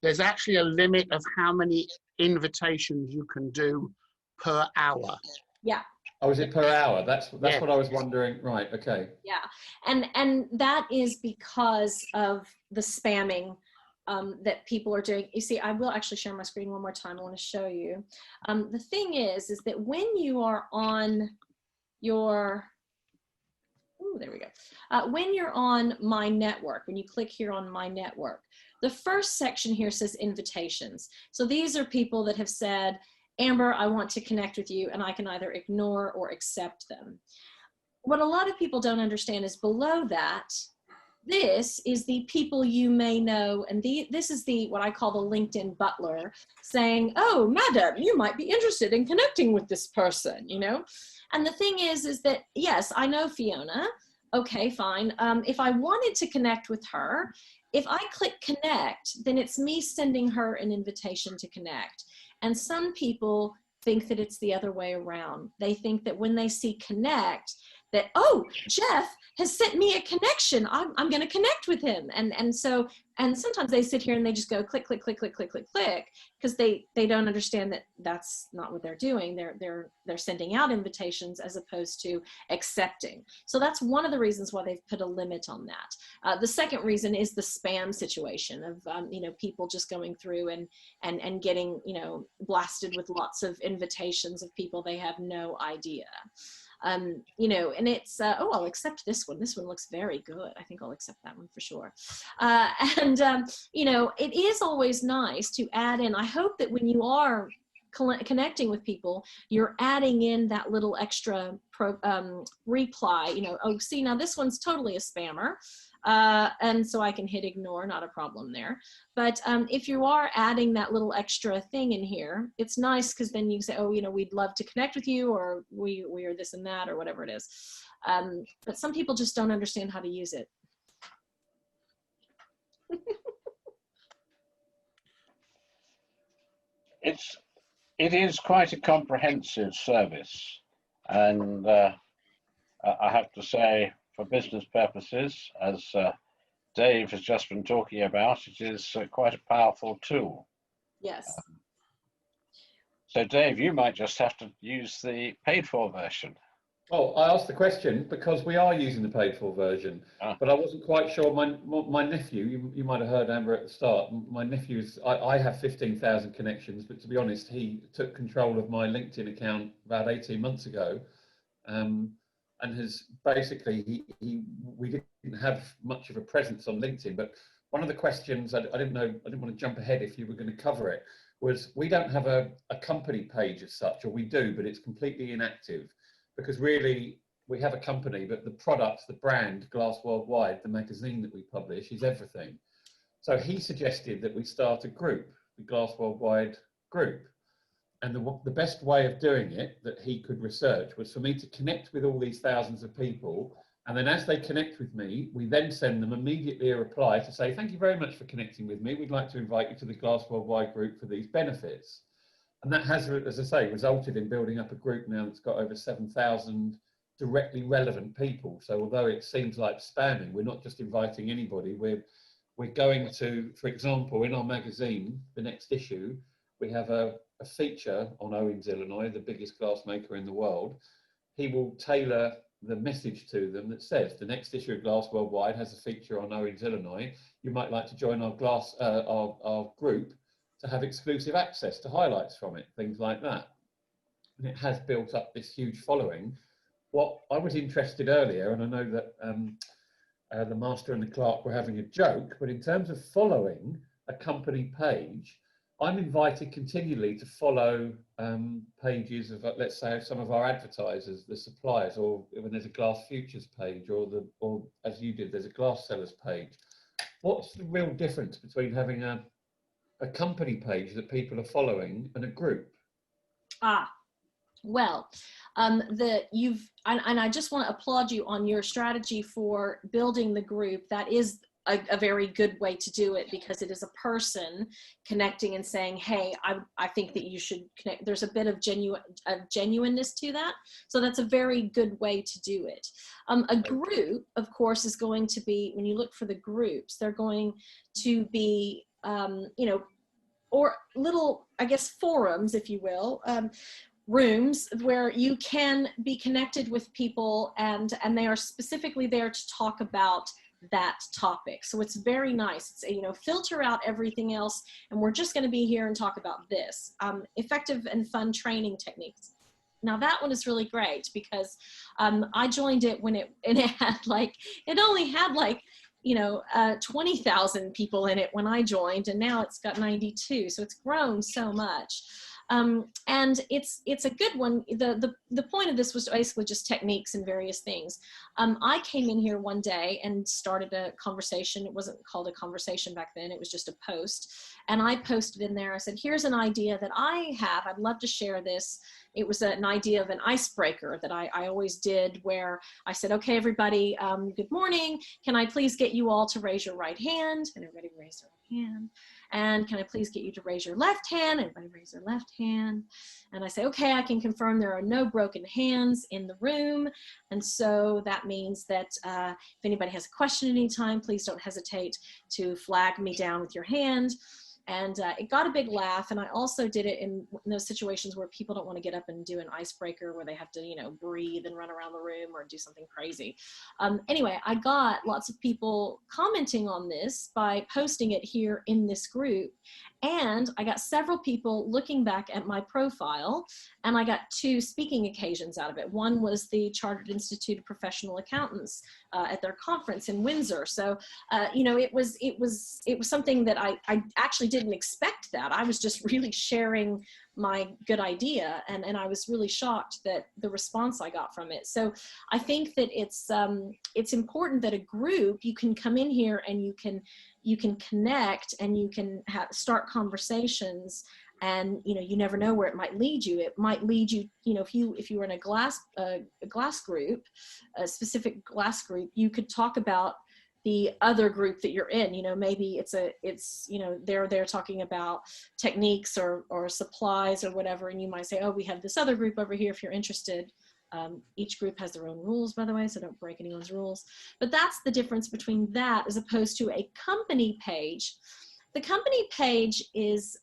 there's actually a limit of how many invitations you can do per hour. Yeah. Oh, is it per hour? That's what I was wondering. Right. Okay. Yeah. And that is because of the spamming that people are doing. You see, I will actually share my screen one more time. I want to show you. The thing is that when you are on your, there we go. When you're on My Network, when you click here on My Network, the first section here says invitations. So these are people that have said, Amber, I want to connect with you, and I can either ignore or accept them. What a lot of people don't understand is below that, this is the people you may know, and this is what I call the LinkedIn butler saying, oh, madam, you might be interested in connecting with this person, And the thing is that, yes, I know Fiona. Okay, fine. If I wanted to connect with her, if I click connect, then it's me sending her an invitation to connect. And some people think that it's the other way around. They think that when they see connect, that, oh, Jeff has sent me a connection. I'm going to connect with him. And so And sometimes they sit here and they just go click, click, click, click, click, click, click, because they don't understand that that's not what they're doing. They're sending out invitations as opposed to accepting. So that's one of the reasons why they've put a limit on that. The second reason is the spam situation of people just going through and getting blasted with lots of invitations of people they have no idea. And it's, oh, I'll accept this one. This one looks very good. I think I'll accept that one for sure. It is always nice to add in. I hope that when you are connecting with people, you're adding in that little extra reply, oh, see, now this one's totally a spammer. And so I can hit ignore, not a problem there. But if you are adding that little extra thing in here, it's nice because then you say, oh, we'd love to connect with you, or we are this and that, or whatever it is. But some people just don't understand how to use it. It is quite a comprehensive service, and I have to say, for business purposes, as Dave has just been talking about, it is quite a powerful tool. Yes. So Dave, you might just have to use the paid-for version. Oh, I asked the question because we are using the paid-for version, but I wasn't quite sure. My nephew, you might have heard Amber at the start, my nephew's, I have 15,000 connections, but to be honest, he took control of my LinkedIn account about 18 months ago. And has basically, we didn't have much of a presence on LinkedIn, but one of the questions, I didn't want to jump ahead if you were going to cover it, was we don't have a company page as such, or we do, but it's completely inactive, because really we have a company, but the product, the brand, Glass Worldwide, the magazine that we publish, is everything. So he suggested that we start a group, the Glass Worldwide group. And the best way of doing it that he could research was for me to connect with all these thousands of people. And then as they connect with me, we then send them immediately a reply to say, thank you very much for connecting with me. We'd like to invite you to the Glass Worldwide group for these benefits. And that has, as I say, resulted in building up a group now that's got over 7,000 directly relevant people. So although it seems like spamming, we're not just inviting anybody. We're going to, for example, in our magazine, the next issue, we have a feature on Owens, Illinois, the biggest glass maker in the world. He will tailor the message to them that says, the next issue of Glass Worldwide has a feature on Owens, Illinois. You might like to join our our group to have exclusive access to highlights from it, things like that. And it has built up this huge following. What I was interested earlier, and I know that the master and the clerk were having a joke, but in terms of following a company page, I'm invited continually to follow pages of, let's say, some of our advertisers, the suppliers, or when there's a Glass Futures page, or as you did, there's a Glass Sellers page. What's the real difference between having a company page that people are following and a group? Well, and I just want to applaud you on your strategy for building the group. That is a very good way to do it, because it is a person connecting and saying, hey, I think that you should connect. There's a bit of genuineness to that. So that's a very good way to do it. A group, of course, is going to be, when you look for the groups, they're going to be, or little, I guess, forums, if you will, rooms where you can be connected with people, and they are specifically there to talk about that topic. So it's very nice. It's, filter out everything else, and we're just going to be here and talk about this. Effective and fun training techniques. Now that one is really great, because I joined it when it had it only had 20,000 people in it when I joined, and now it's got 92. So it's grown so much. And it's a good one. The point of this was basically just techniques and various things. I came in here one day and started a conversation. It wasn't called a conversation back then. It was just a post. And I posted in there, I said, here's an idea that I have. I'd love to share this. It was an idea of an icebreaker that I always did, where I said, okay, everybody, good morning. Can I please get you all to raise your right hand? And everybody raised their right hand. hand. And can I please get you to raise your left hand? Everybody raise their left hand. And I say, okay, I can confirm there are no broken hands in the room. And so that means that if anybody has a question at any time, please don't hesitate to flag me down with your hand. And it got a big laugh. And I also did it in those situations where people don't want to get up and do an icebreaker where they have to, you know, breathe and run around the room or do something crazy. Anyway, I got lots of people commenting on this by posting it here in this group. And I got several people looking back at my profile, and I got 2 speaking occasions out of it. One was the Chartered Institute of Professional Accountants at their conference in Windsor. So, you know, it was something that I actually didn't expect that. I was just really sharing my good idea, and I was really shocked that the response I got from it. So I think that it's important that a group, you can come in here and you can connect and you can start conversations, and you know, you never know where it might lead you. It might lead you, you know, if you were in a glass group, a specific glass group, you could talk about the other group that you're in. You know, maybe it's you know, they're talking about techniques or supplies or whatever, and you might say, oh, we have this other group over here if you're interested. Each group has their own rules, by the way, so don't break anyone's rules. But that's the difference between that as opposed to a company page. The company page is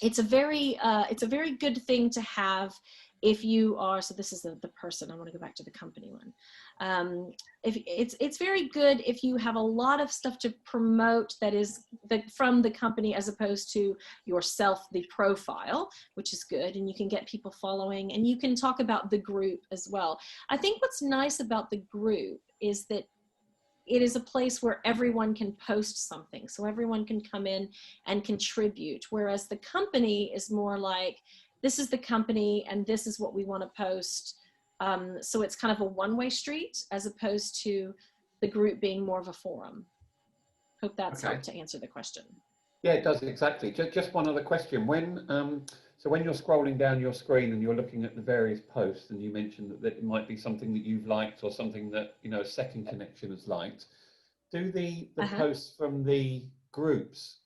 it's a very good thing to have if you are, so this is the person, I want to go back to the company one. If it's very good if you have a lot of stuff to promote that is from the company as opposed to yourself, the profile, which is good, and you can get people following, and you can talk about the group as well. I think what's nice about the group is that it is a place where everyone can post something. So everyone can come in and contribute. Whereas the company is more like, this is the company and this is what we want to post. So it's kind of a one-way street as opposed to the group being more of a forum. Hope that's helped to answer the question. Yeah, it does, exactly. Just one other question. So when you're scrolling down your screen and you're looking at the various posts, and you mentioned that it might be something that you've liked or something that, you know, a second connection has liked, do the posts from the groups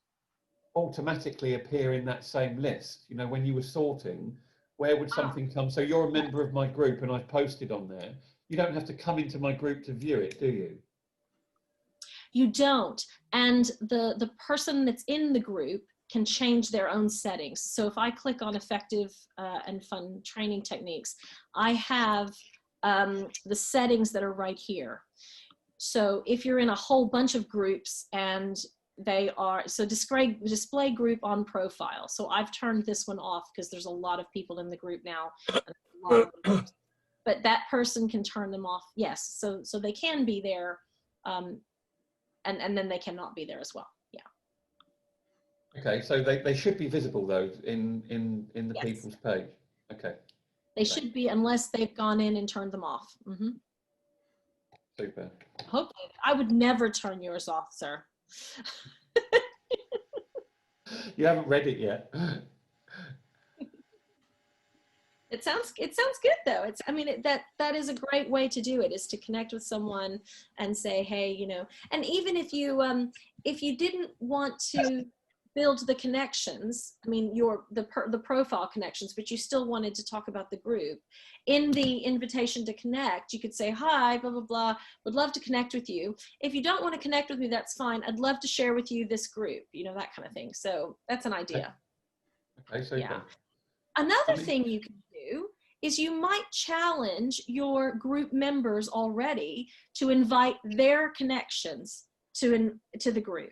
automatically appear in that same list? You know, when you were sorting, where would something come? So you're a member of my group and I've posted on there. You don't have to come into my group to view it, do you? You don't. And the person that's in the group can change their own settings. So if I click on effective and fun training techniques, I have the settings that are right here. So if you're in a whole bunch of groups and they are, so display group on profile. So I've turned this one off because there's a lot of people in the group now. But that person can turn them off. Yes, so they can be there, and then they cannot be there as well. Yeah. Okay, so they should be visible though in the people's page. Okay. They should be, unless they've gone in and turned them off. Mm-hmm. Super. Hopefully, I would never turn yours off, sir. You haven't read it yet. It sounds good though. I mean, that is a great way to do it, is to connect with someone and say, hey, you know, and even if you didn't want to build the connections, I mean, the profile connections, but you still wanted to talk about the group, in the invitation to connect, you could say, hi, blah, blah, blah, would love to connect with you. If you don't want to connect with me, that's fine. I'd love to share with you this group, you know, that kind of thing. So that's an idea. Okay, super. Yeah. Another thing you can do is you might challenge your group members already to invite their connections to the group.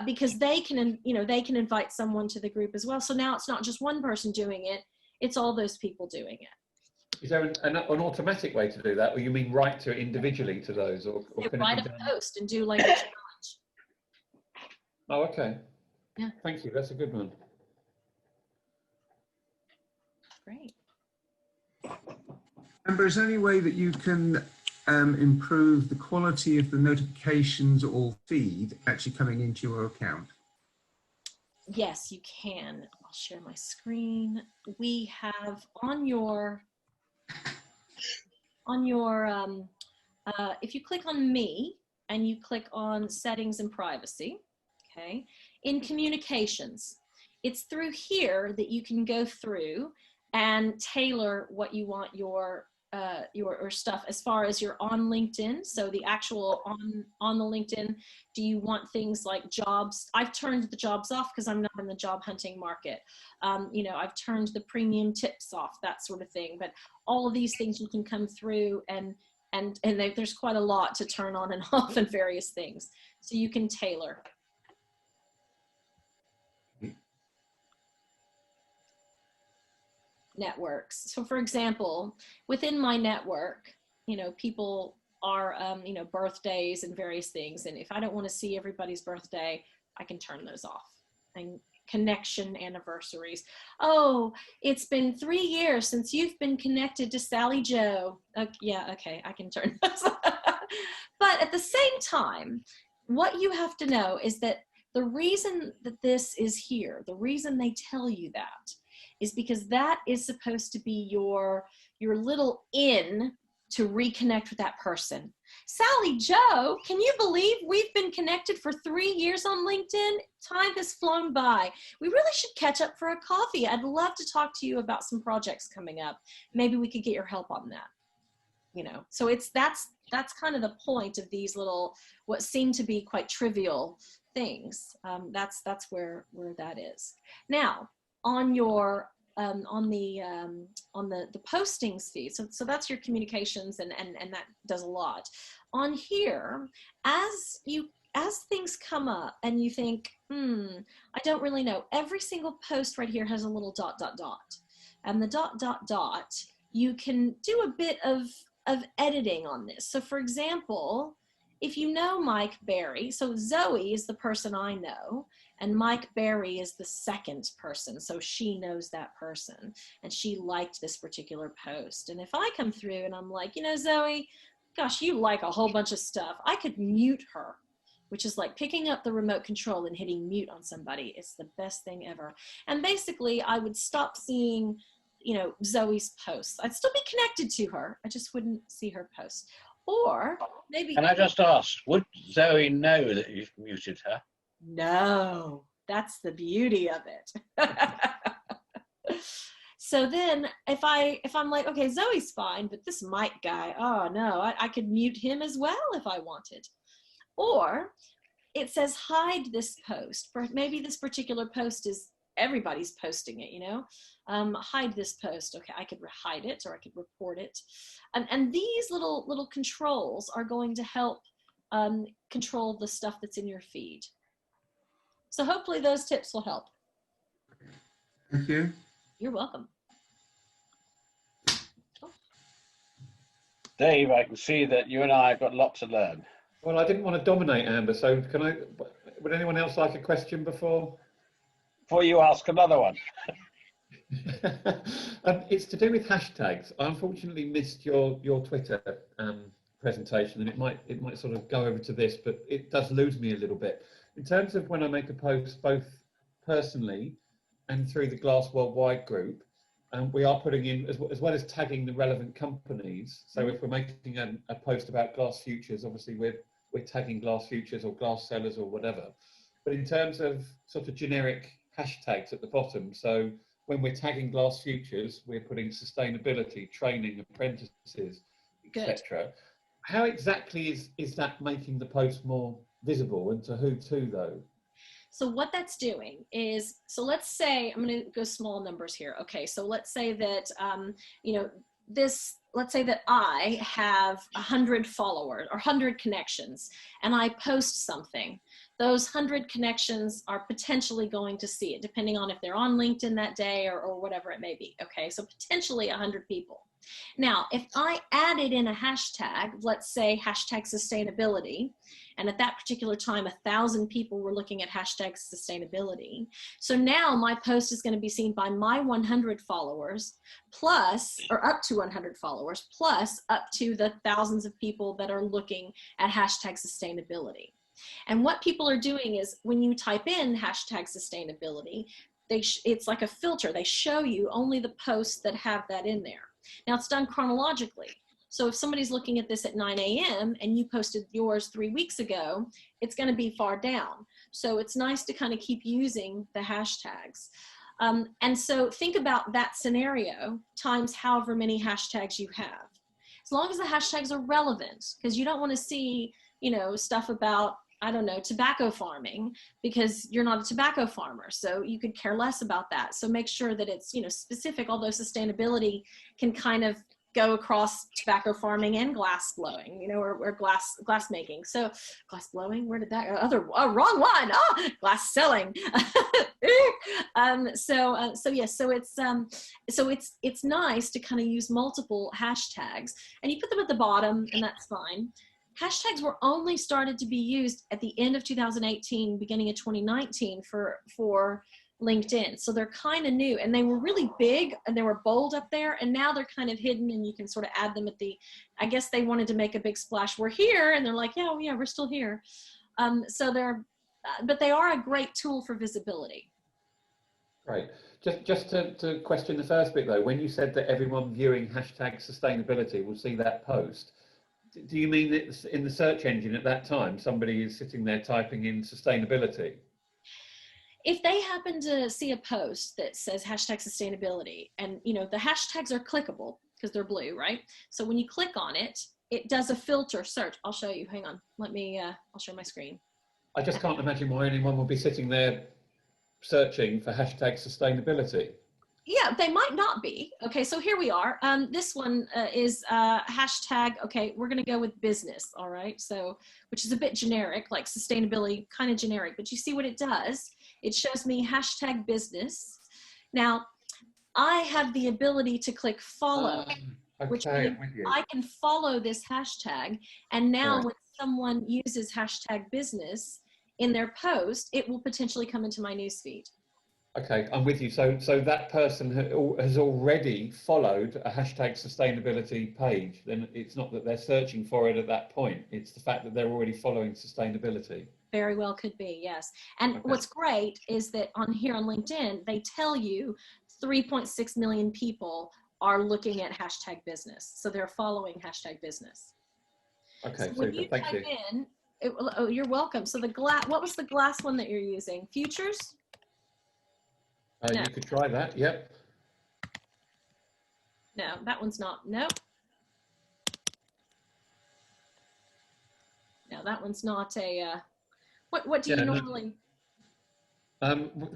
Because they can, you know, they can invite someone to the group as well. So now it's not just one person doing it, it's all those people doing it. Is there an automatic way to do that? Or you mean write to individually to those? Or can write it be a done? post and do like a challenge. Oh, okay. Yeah. Thank you, that's a good one. Great. Amber, is there any way that you can improve the quality of the notifications or feed actually coming into your account? Yes, you can. I'll share my screen. We have on your if you click on me and you click on settings and privacy, Okay. In communications, it's through here that you can go through and tailor what you want your stuff as far as you're on LinkedIn. So the actual on the LinkedIn, do you want things like jobs? I've turned the jobs off because I'm not in the job hunting market. You know, I've turned the premium tips off, that sort of thing. But all of these things you can come through and there's quite a lot to turn on and off and various things. So you can tailor. Networks. So for example, within my network, you know, people are, you know, birthdays and various things. And if I don't want to see everybody's birthday, I can turn those off. And connection anniversaries. Oh, it's been 3 years since you've been connected to Sally Joe. Yeah, okay, I can turn those off. But at the same time, what you have to know is that the reason that this is here, the reason they tell you that, is because that is supposed to be your little in to reconnect with that person. Sally Joe, can you believe we've been connected for 3 years on LinkedIn? Time has flown by. We really should catch up for a coffee. I'd love to talk to you about some projects coming up. Maybe we could get your help on that. You know, so that's kind of the point of these little, what seem to be quite trivial things. That's where that is. Now, on your on the postings feed, so that's your communications, and that does a lot. On here, as things come up and you think, I don't really know, every single post right here has a little ... and the ... you can do a bit of editing on this. So for example, if you know Mike Berry, so Zoe is the person I know, and Mike Berry is the second person, so she knows that person, and she liked this particular post. And if I come through and I'm like, you know, Zoe, gosh, you like a whole bunch of stuff, I could mute her, which is like picking up the remote control and hitting mute on somebody. It's the best thing ever. And basically, I would stop seeing, you know, Zoe's posts. I'd still be connected to her, I just wouldn't see her posts. Or maybe... Can I just ask, would Zoe know that you've muted her? No, that's the beauty of it. So then if I'm like, okay, Zoe's fine, but this Mike guy, oh no, I could mute him as well if I wanted. Or it says hide this post. Maybe this particular post is, everybody's posting it, you know. Hide this post. Okay, I could hide it, or I could report it. And these little controls are going to help control the stuff that's in your feed. So hopefully those tips will help. Thank you. You're welcome. Dave, I can see that you and I have got a lot to learn. Well, I didn't want to dominate, Amber, so would anyone else like a question before? Before you ask another one. It's to do with hashtags. I unfortunately missed your Twitter presentation, and it might sort of go over to this, but it does lose me a little bit. In terms of when I make a post, both personally and through the Glass Worldwide group, we are putting in, as well as tagging the relevant companies. So if we're making a post about Glass Futures, obviously we're tagging Glass Futures or Glass Sellers or whatever. But in terms of sort of generic hashtags at the bottom, so when we're tagging Glass Futures, we're putting sustainability, training, apprentices, etc. How exactly is that making the post more visible, and to who to though? So what that's doing is, so let's say, I'm going to go small numbers here. Okay, so let's say that, you know, let's say that I have 100 followers or 100 connections, and I post something. Those 100 connections are potentially going to see it, depending on if they're on LinkedIn that day or whatever it may be. Okay, so potentially 100 people. Now, if I added in a hashtag, let's say hashtag sustainability, and at that particular time, 1,000 people were looking at hashtag sustainability. So now my post is going to be seen by my 100 followers, plus, or up to 100 followers, plus up to the thousands of people that are looking at hashtag sustainability. And what people are doing is, when you type in hashtag sustainability, it's like a filter. They show you only the posts that have that in there. Now it's done chronologically. So if somebody's looking at this at 9 a.m. and you posted yours 3 weeks ago, it's going to be far down. So it's nice to kind of keep using the hashtags. And so think about that scenario times however many hashtags you have. As long as the hashtags are relevant, because you don't want to see, you know, stuff about, I don't know, tobacco farming, because you're not a tobacco farmer. So you could care less about that. So make sure that it's, you know, specific, although sustainability can kind of go across tobacco farming and glass blowing, you know, or glass making. So glass blowing, where did that go? Wrong one. Oh, glass selling. So it's nice to kind of use multiple hashtags, and you put them at the bottom, and that's fine. Hashtags were only started to be used at the end of 2018, beginning of 2019 for LinkedIn. So they're kind of new, and they were really big and they were bold up there, and now they're kind of hidden, and you can sort of add them at the, I guess they wanted to make a big splash. We're here, and they're like, yeah, we're still here. So but they are a great tool for visibility. Great. Just to question the first bit though, when you said that everyone viewing hashtag sustainability will see that post, do you mean that in the search engine at that time, somebody is sitting there typing in sustainability? If they happen to see a post that says hashtag sustainability, and you know, the hashtags are clickable because they're blue, right? So when you click on it, it does a filter search. I'll show you, hang on. Let me, I'll share my screen. I just can't imagine why anyone will be sitting there searching for hashtag sustainability. Yeah, they might not be. Okay, so here we are. This one is hashtag, okay, we're gonna go with business, all right? So, which is a bit generic, like sustainability, kind of generic, but you see what it does? It shows me hashtag business. Now, I have the ability to click follow, which means I can follow this hashtag, and now when someone uses hashtag business in their post, it will potentially come into my newsfeed. Okay, I'm with you. So that person has already followed a hashtag sustainability page. Then it's not that they're searching for it at that point. It's the fact that they're already following sustainability. Very well could be, yes. And what's great is that on here on LinkedIn, they tell you 3.6 million people are looking at hashtag business. So they're following hashtag business. Okay, so when you type in, oh, you're welcome. So the glass, what was the glass one that you're using? Futures? No. You could try that, yep. No, that one's not, nope. No, that one's not a, what do you normally?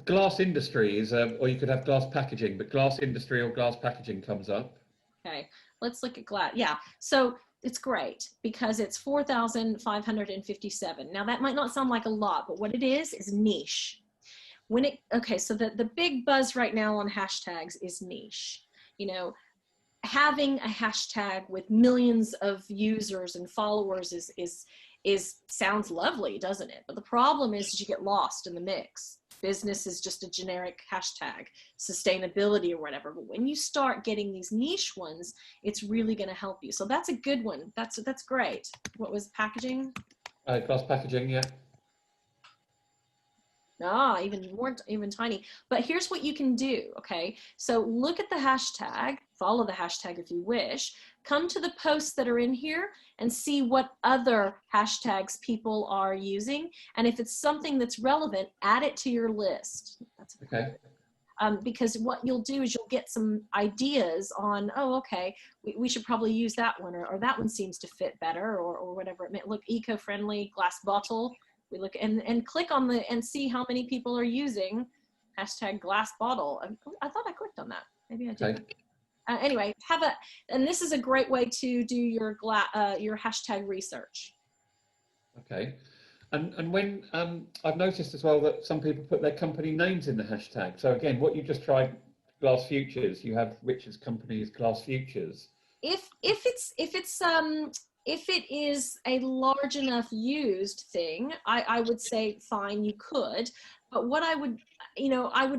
Glass industry is, or you could have glass packaging, but glass industry or glass packaging comes up. Okay, let's look at glass. Yeah, so it's great because it's 4,557. Now that might not sound like a lot, but what it is niche. Okay, so the big buzz right now on hashtags is niche. You know, having a hashtag with millions of users and followers is sounds lovely, doesn't it? But the problem is you get lost in the mix. Business is just a generic hashtag, sustainability or whatever. But when you start getting these niche ones, it's really going to help you. So that's a good one. That's great. What was packaging? Glass packaging, yeah. Ah, even tiny. But here's what you can do, okay? So look at the hashtag, follow the hashtag if you wish, come to the posts that are in here and see what other hashtags people are using. And if it's something that's relevant, add it to your list. That's okay. Because what you'll do is you'll get some ideas on, oh, okay, we should probably use that one, or that one seems to fit better, or whatever it may look, eco-friendly glass bottle. We look and click on and see how many people are using hashtag glass bottle. I thought I clicked on that. Maybe I didn't. Okay. Anyway, and this is a great way to do your hashtag research. Okay. And when I've noticed as well that some people put their company names in the hashtag. So again, what you just tried, Glass Futures, you have Richard's company is Glass Futures. If it is a large enough used thing, I would say fine, you could. But what I would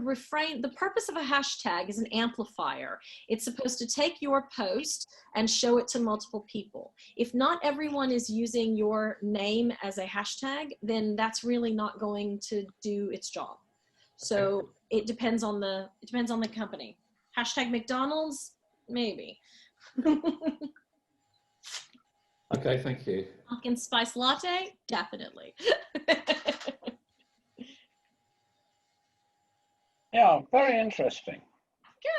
refrain, the purpose of a hashtag is an amplifier. It's supposed to take your post and show it to multiple people. If not everyone is using your name as a hashtag, then that's really not going to do its job. So it depends on the company. Hashtag McDonald's, maybe. Okay, thank you. Pumpkin spice latte, definitely. Yeah, very interesting.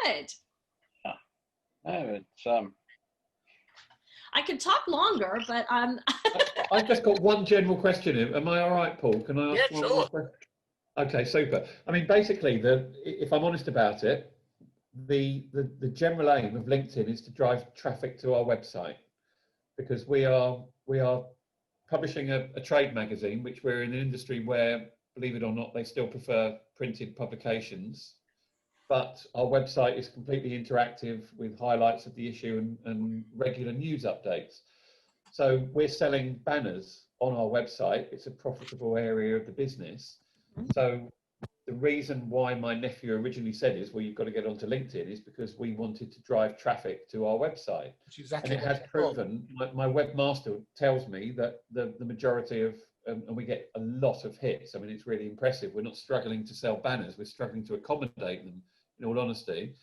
Good. No, it's I could talk longer, but I've just got one general question. Am I all right, Paul? Can I ask Yeah, one sure. more question? Okay, super. I mean, basically, if I'm honest about it, the general aim of LinkedIn is to drive traffic to our website, because we are publishing a trade magazine, which we're in an industry where, believe it or not, they still prefer printed publications. But our website is completely interactive with highlights of the issue and regular news updates. So we're selling banners on our website. It's a profitable area of the business. So the reason why my nephew originally said is, well, you've got to get onto LinkedIn, is because we wanted to drive traffic to our website. Which is exactly And it has proven, my webmaster tells me that the majority of, and we get a lot of hits. I mean, it's really impressive. We're not struggling to sell banners, we're struggling to accommodate them, in all honesty,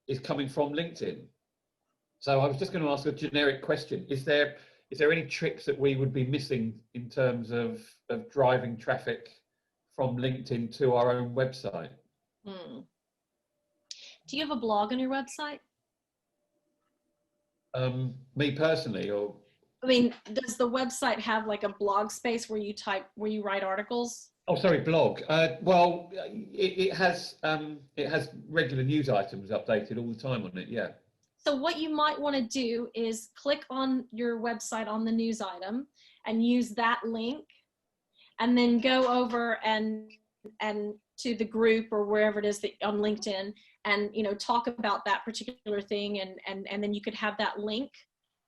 is coming from LinkedIn. So I was just going to ask a generic question. Is there any tricks that we would be missing in terms of driving traffic from LinkedIn to our own website? Do you have a blog on your website? Me personally, or? I mean, does the website have like a blog space where you write articles? Oh, sorry, blog. Well, it has regular news items updated all the time on it. Yeah. So what you might want to do is click on your website on the news item and use that link, and then go over and to the group or wherever it is that on LinkedIn, and talk about that particular thing, and then you could have that link,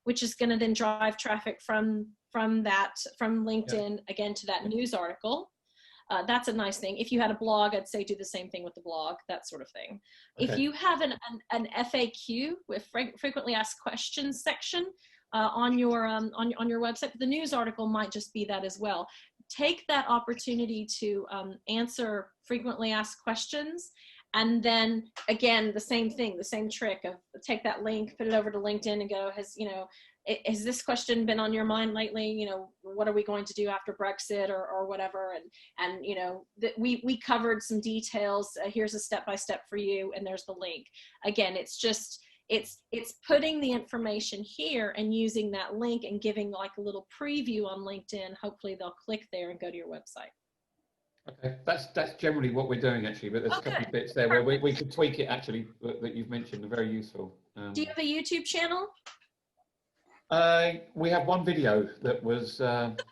which is going to then drive traffic from LinkedIn again to that news article. That's a nice thing. If you had a blog, I'd say do the same thing with the blog, that sort of thing. Okay. If you have an FAQ with frequently asked questions section on your website, the news article might just be that as well. Take that opportunity to answer frequently asked questions, and then again the same thing, the same trick of take that link, put it over to LinkedIn, and go, has this question been on your mind lately? What are we going to do after Brexit or whatever? And we covered some details. Here's a step-by-step for you, and there's the link. Again, it's just, it's putting the information here and using that link and giving like a little preview on LinkedIn. Hopefully they'll click there and go to your website. Okay, that's generally what we're doing actually, but there's a couple of bits there where we could tweak it actually that you've mentioned are very useful. Do you have a YouTube channel? We have one video that was, and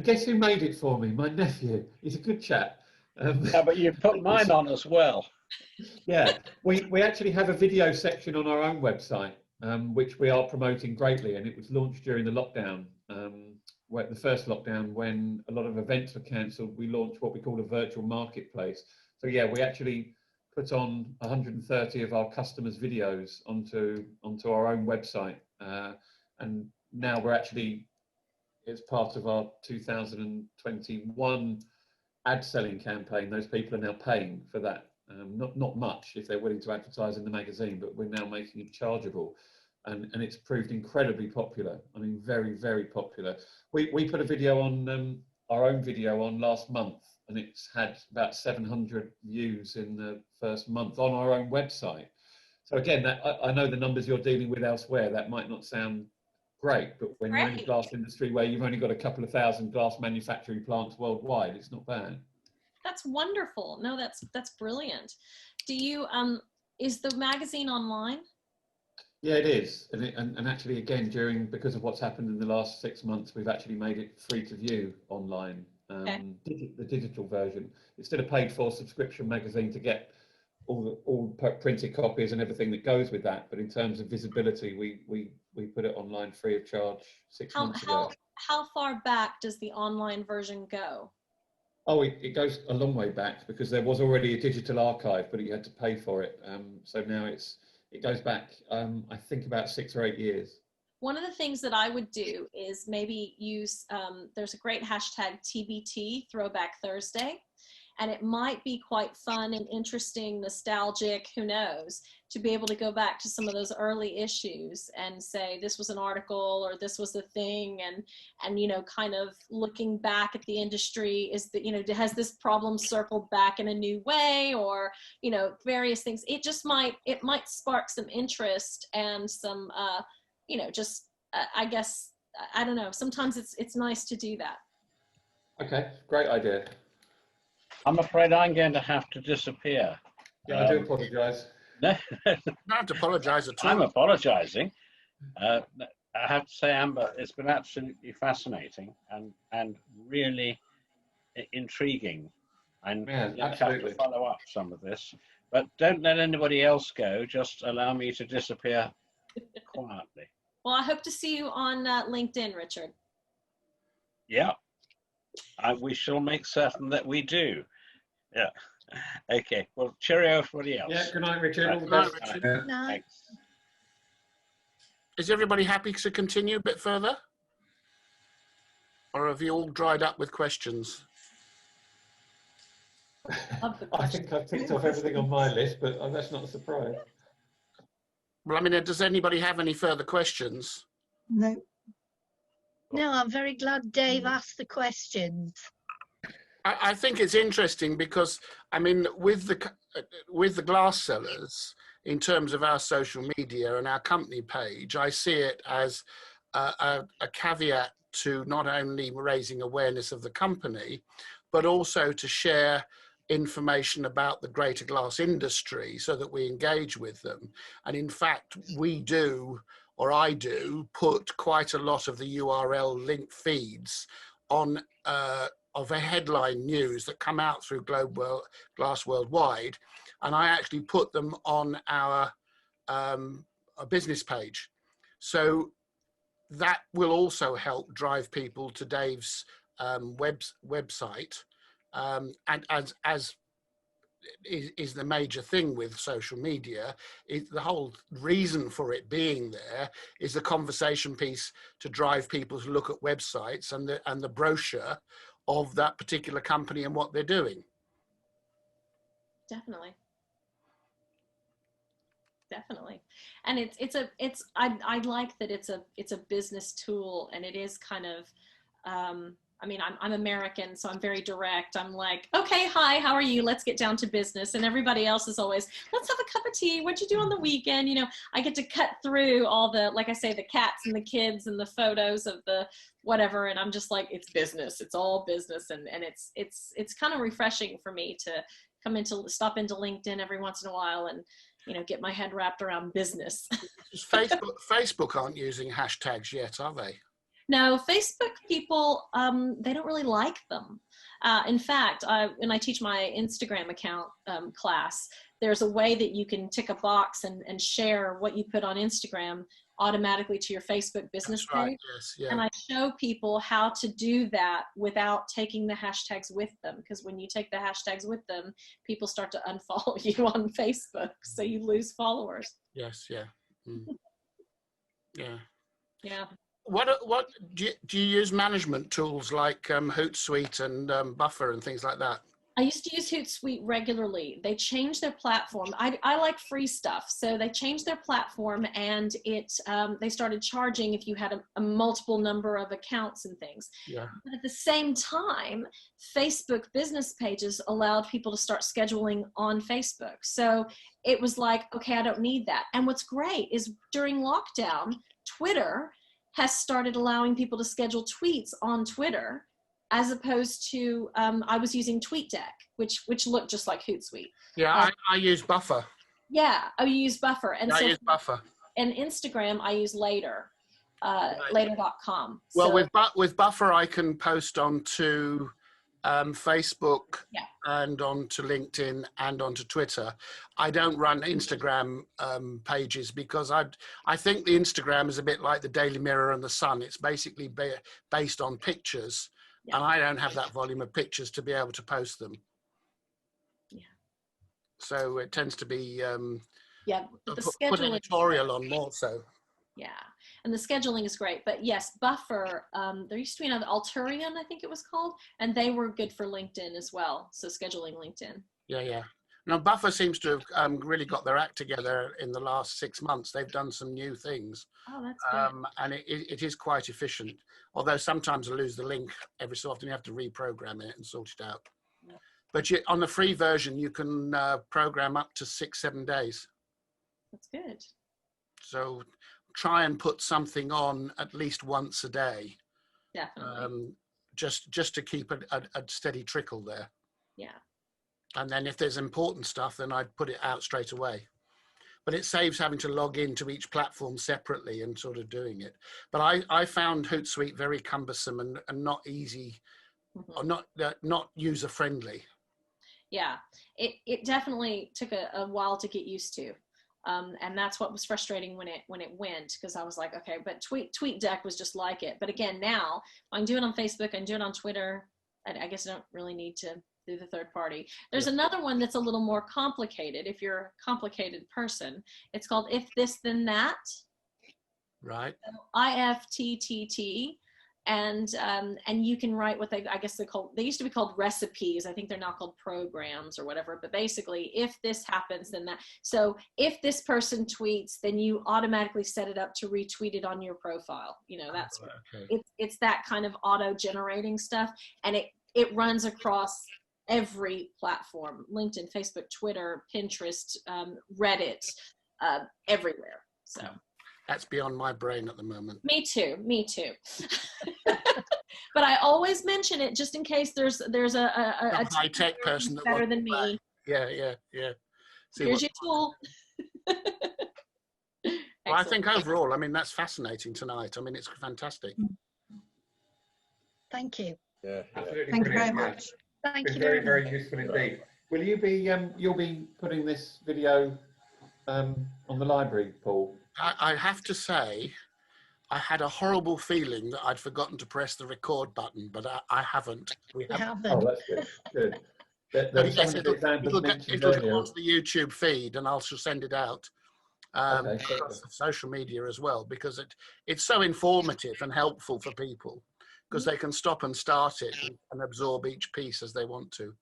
guess who made it for me? My nephew. He's a good chap. Yeah, but you put mine on as well. Yeah, we actually have a video section on our own website, which we are promoting greatly, and it was launched during the lockdown, the first lockdown, when a lot of events were cancelled. We launched what we call a virtual marketplace. So yeah, we actually put on 130 of our customers' videos onto our own website, and now we're actually, it's part of our 2021 ad selling campaign. Those people are now paying for that. Not much if they're willing to advertise in the magazine, but we're now making it chargeable, and it's proved incredibly popular. I mean, very, very popular. We put a video on, our own video on last month, and it's had about 700 views in the first month on our own website. So again, I know the numbers you're dealing with elsewhere, that might not sound great, but when you're in the glass industry where you've only got a couple of thousand glass manufacturing plants worldwide, it's not bad. That's wonderful. No, that's brilliant. Do you is the magazine online? Yeah, it is, and actually, again, because of what's happened in the last 6 months, we've actually made it free to view online. The digital version. It's still a paid-for subscription magazine to get all printed copies and everything that goes with that. But in terms of visibility, we put it online free of charge 6 months ago. How far back does the online version go? Oh, it goes a long way back, because there was already a digital archive, but you had to pay for it. So now it goes back, I think, about 6 or 8 years. One of the things that I would do is maybe use, there's a great hashtag TBT, Throwback Thursday. And it might be quite fun and interesting, nostalgic, who knows, to be able to go back to some of those early issues and say, this was an article or this was a thing. And, you know, kind of looking back at the industry, is that, you know, has this problem circled back in a new way, or, you know, various things. It just might spark some interest and some, you know, just, I guess, I don't know. Sometimes it's nice to do that. Okay, great idea. I'm afraid I'm going to have to disappear. Yeah, I do apologise. No, You don't have to apologise at all. I'm apologising. I have to say, Amber, it's been absolutely fascinating and really intriguing. And Yeah, you'll have absolutely. to follow up some of this. But don't let anybody else go. Just allow me to disappear quietly. Well, I hope to see you on LinkedIn, Richard. Yeah, we shall make certain that we do. Yeah. Okay. Well, cheerio, everybody else. Yeah, good night, Richard. All the Good night, best. Richard. Thanks. Is everybody happy to continue a bit further? Or have you all dried up with questions? I think I've ticked off everything on my list, but that's not a surprise. Well, I mean, does anybody have any further questions? No. No, I'm very glad Dave asked the questions. I think it's interesting because, I mean, with the glass sellers, in terms of our social media and our company page, I see it as a caveat to not only raising awareness of the company, but also to share information about the greater glass industry so that we engage with them. And in fact, we do, or I do, put quite a lot of the URL link feeds on of a headline news that come out through Glass Worldwide, and I actually put them on our a business page. So that will also help drive people to Dave's website. And as is the major thing with social media, is the whole reason for it being there is the conversation piece to drive people to look at websites and the brochure of that particular company and what they're doing. Definitely. Definitely. And I like that it's a business tool, and it is kind of, I mean, I'm American, so I'm very direct. I'm like, okay, hi, how are you? Let's get down to business. And everybody else is always, let's have a cup of tea. What'd you do on the weekend? You know, I get to cut through all the, like I say, the cats and the kids and the photos of the whatever. And I'm just like, it's business. It's all business. And it's kind of refreshing for me to stop into LinkedIn every once in a while and, you know, get my head wrapped around business. Facebook aren't using hashtags yet, are they? No, Facebook people, they don't really like them. In fact, when I teach my Instagram account class, there's a way that you can tick a box and share what you put on Instagram automatically to your Facebook business That's right, page. yes, yeah. And I show people how to do that without taking the hashtags with them. Because when you take the hashtags with them, people start to unfollow you on Facebook. So you lose followers. Yes, yeah. Mm. Yeah. Yeah. What do you use management tools like Hootsuite and Buffer and things like that? I used to use Hootsuite regularly. They changed their platform. I like free stuff. So they changed their platform, and they started charging if you had a multiple number of accounts and things. Yeah. But at the same time, Facebook business pages allowed people to start scheduling on Facebook. So it was like, okay, I don't need that. And what's great is during lockdown, Twitter has started allowing people to schedule tweets on Twitter, as opposed to, I was using TweetDeck, which looked just like Hootsuite. Yeah, I use Buffer. Yeah, I use Buffer. And I use Buffer. And Instagram, I use Later, later.com. Well, So, with Buffer, I can post onto Facebook, yeah, and onto LinkedIn and onto Twitter. I don't run Instagram pages because I think the Instagram is a bit like the Daily Mirror and the Sun. It's basically based on pictures, yeah. And I don't have that volume of pictures to be able to post them. Yeah. So it tends to be yeah, but the put scheduling editorial on more so. Yeah, and the scheduling is great. But yes, Buffer, there used to be another, Alturian, I think it was called, and they were good for LinkedIn as well. So scheduling LinkedIn. Yeah, yeah. Now, Buffer seems to have really got their act together in the last 6 months. They've done some new things. Oh, that's good. And it is quite efficient. Although sometimes I lose the link every so often, you have to reprogram it and sort it out. But on the free version, you can program up to 6-7 days. That's good. So try and put something on at least once a day. Definitely. Just to keep a steady trickle there. Yeah. And then if there's important stuff, then I'd put it out straight away. But it saves having to log into each platform separately and sort of doing it. But I found Hootsuite very cumbersome and not easy, or not user friendly. Yeah, it definitely took a while to get used to. And that's what was frustrating when it went, because I was like, okay, but TweetDeck was just like it. But again, now I can do it on Facebook, I can do it on Twitter. I guess I don't really need to do the third party. There's another one that's a little more complicated. If you're a complicated person, it's called If This Then That. Right. IFTTT. And you can write what I guess they used to be called recipes. I think they're now called programs or whatever, but basically if this happens, then that. So if this person tweets, then you automatically set it up to retweet it on your profile. You know, that's, it's that kind of auto generating stuff. And it runs across every platform: LinkedIn, Facebook, Twitter, Pinterest, Reddit, everywhere. So. That's beyond my brain at the moment. Me too. But I always mention it just in case there's a high tech person that better than me. Yeah. See, here's your tool. Well, I think overall, I mean, that's fascinating tonight. I mean, it's fantastic. Thank you. Yeah. Absolutely. Thank you very brilliant. much. Thank Been you very, very very useful indeed. Will you be, you'll be putting this video on the library, Paul? I have to say, I had a horrible feeling that I'd forgotten to press the record button, but I haven't. We haven't. Oh, that's good. Good. There was Yes, something that Xander it'll mentioned go earlier. onto the YouTube feed, and I'll send it out Okay, across social media as well, because it's so informative and helpful for people, because they can stop and start it and absorb each piece as they want to.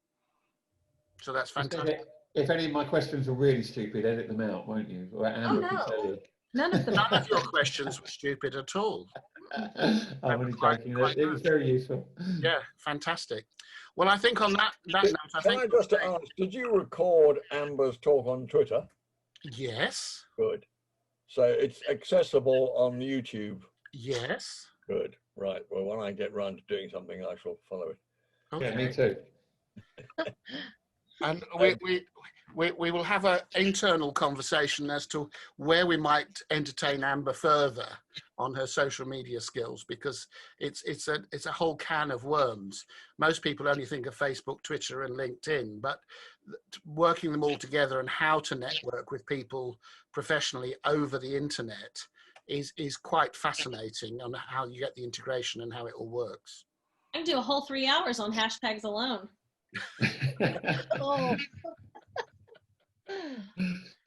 So that's fantastic. If any of my questions are really stupid, edit them out, won't you? Or Amber can tell you. None of them. None of your questions were stupid at all. I'm only joking. It was very useful. Yeah, fantastic. Well, I think on that note, Can I just ask, did you record Amber's talk on Twitter? Yes. Good. So it's accessible on YouTube? Yes. Good. Right. Well, when I get round to doing something, I shall follow it. Okay. Yeah, me too. And we will have an internal conversation as to where we might entertain Amber further on her social media skills, because it's a whole can of worms. Most people only think of Facebook, Twitter, and LinkedIn, but working them all together and how to network with people professionally over the internet is quite fascinating on how you get the integration and how it all works. I can do a whole 3 hours on hashtags alone. Oh.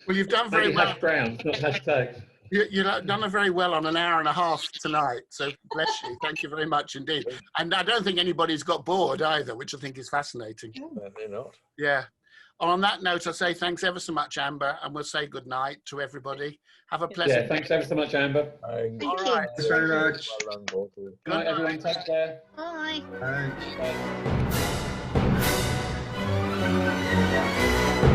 Well, you've done very well. Browns, not hashtags. You've done very well on an hour and a half tonight. So bless you. Thank you very much indeed. And I don't think anybody's got bored either, which I think is fascinating. They're not. Yeah. On that note, I say thanks ever so much, Amber, and we'll say good night to everybody. Have a pleasant. Yeah, thanks ever so much, Amber. Thank All you. right. Thanks very much. Well done, Paul. Good night, everyone. Take care. Bye. Thanks. Bye.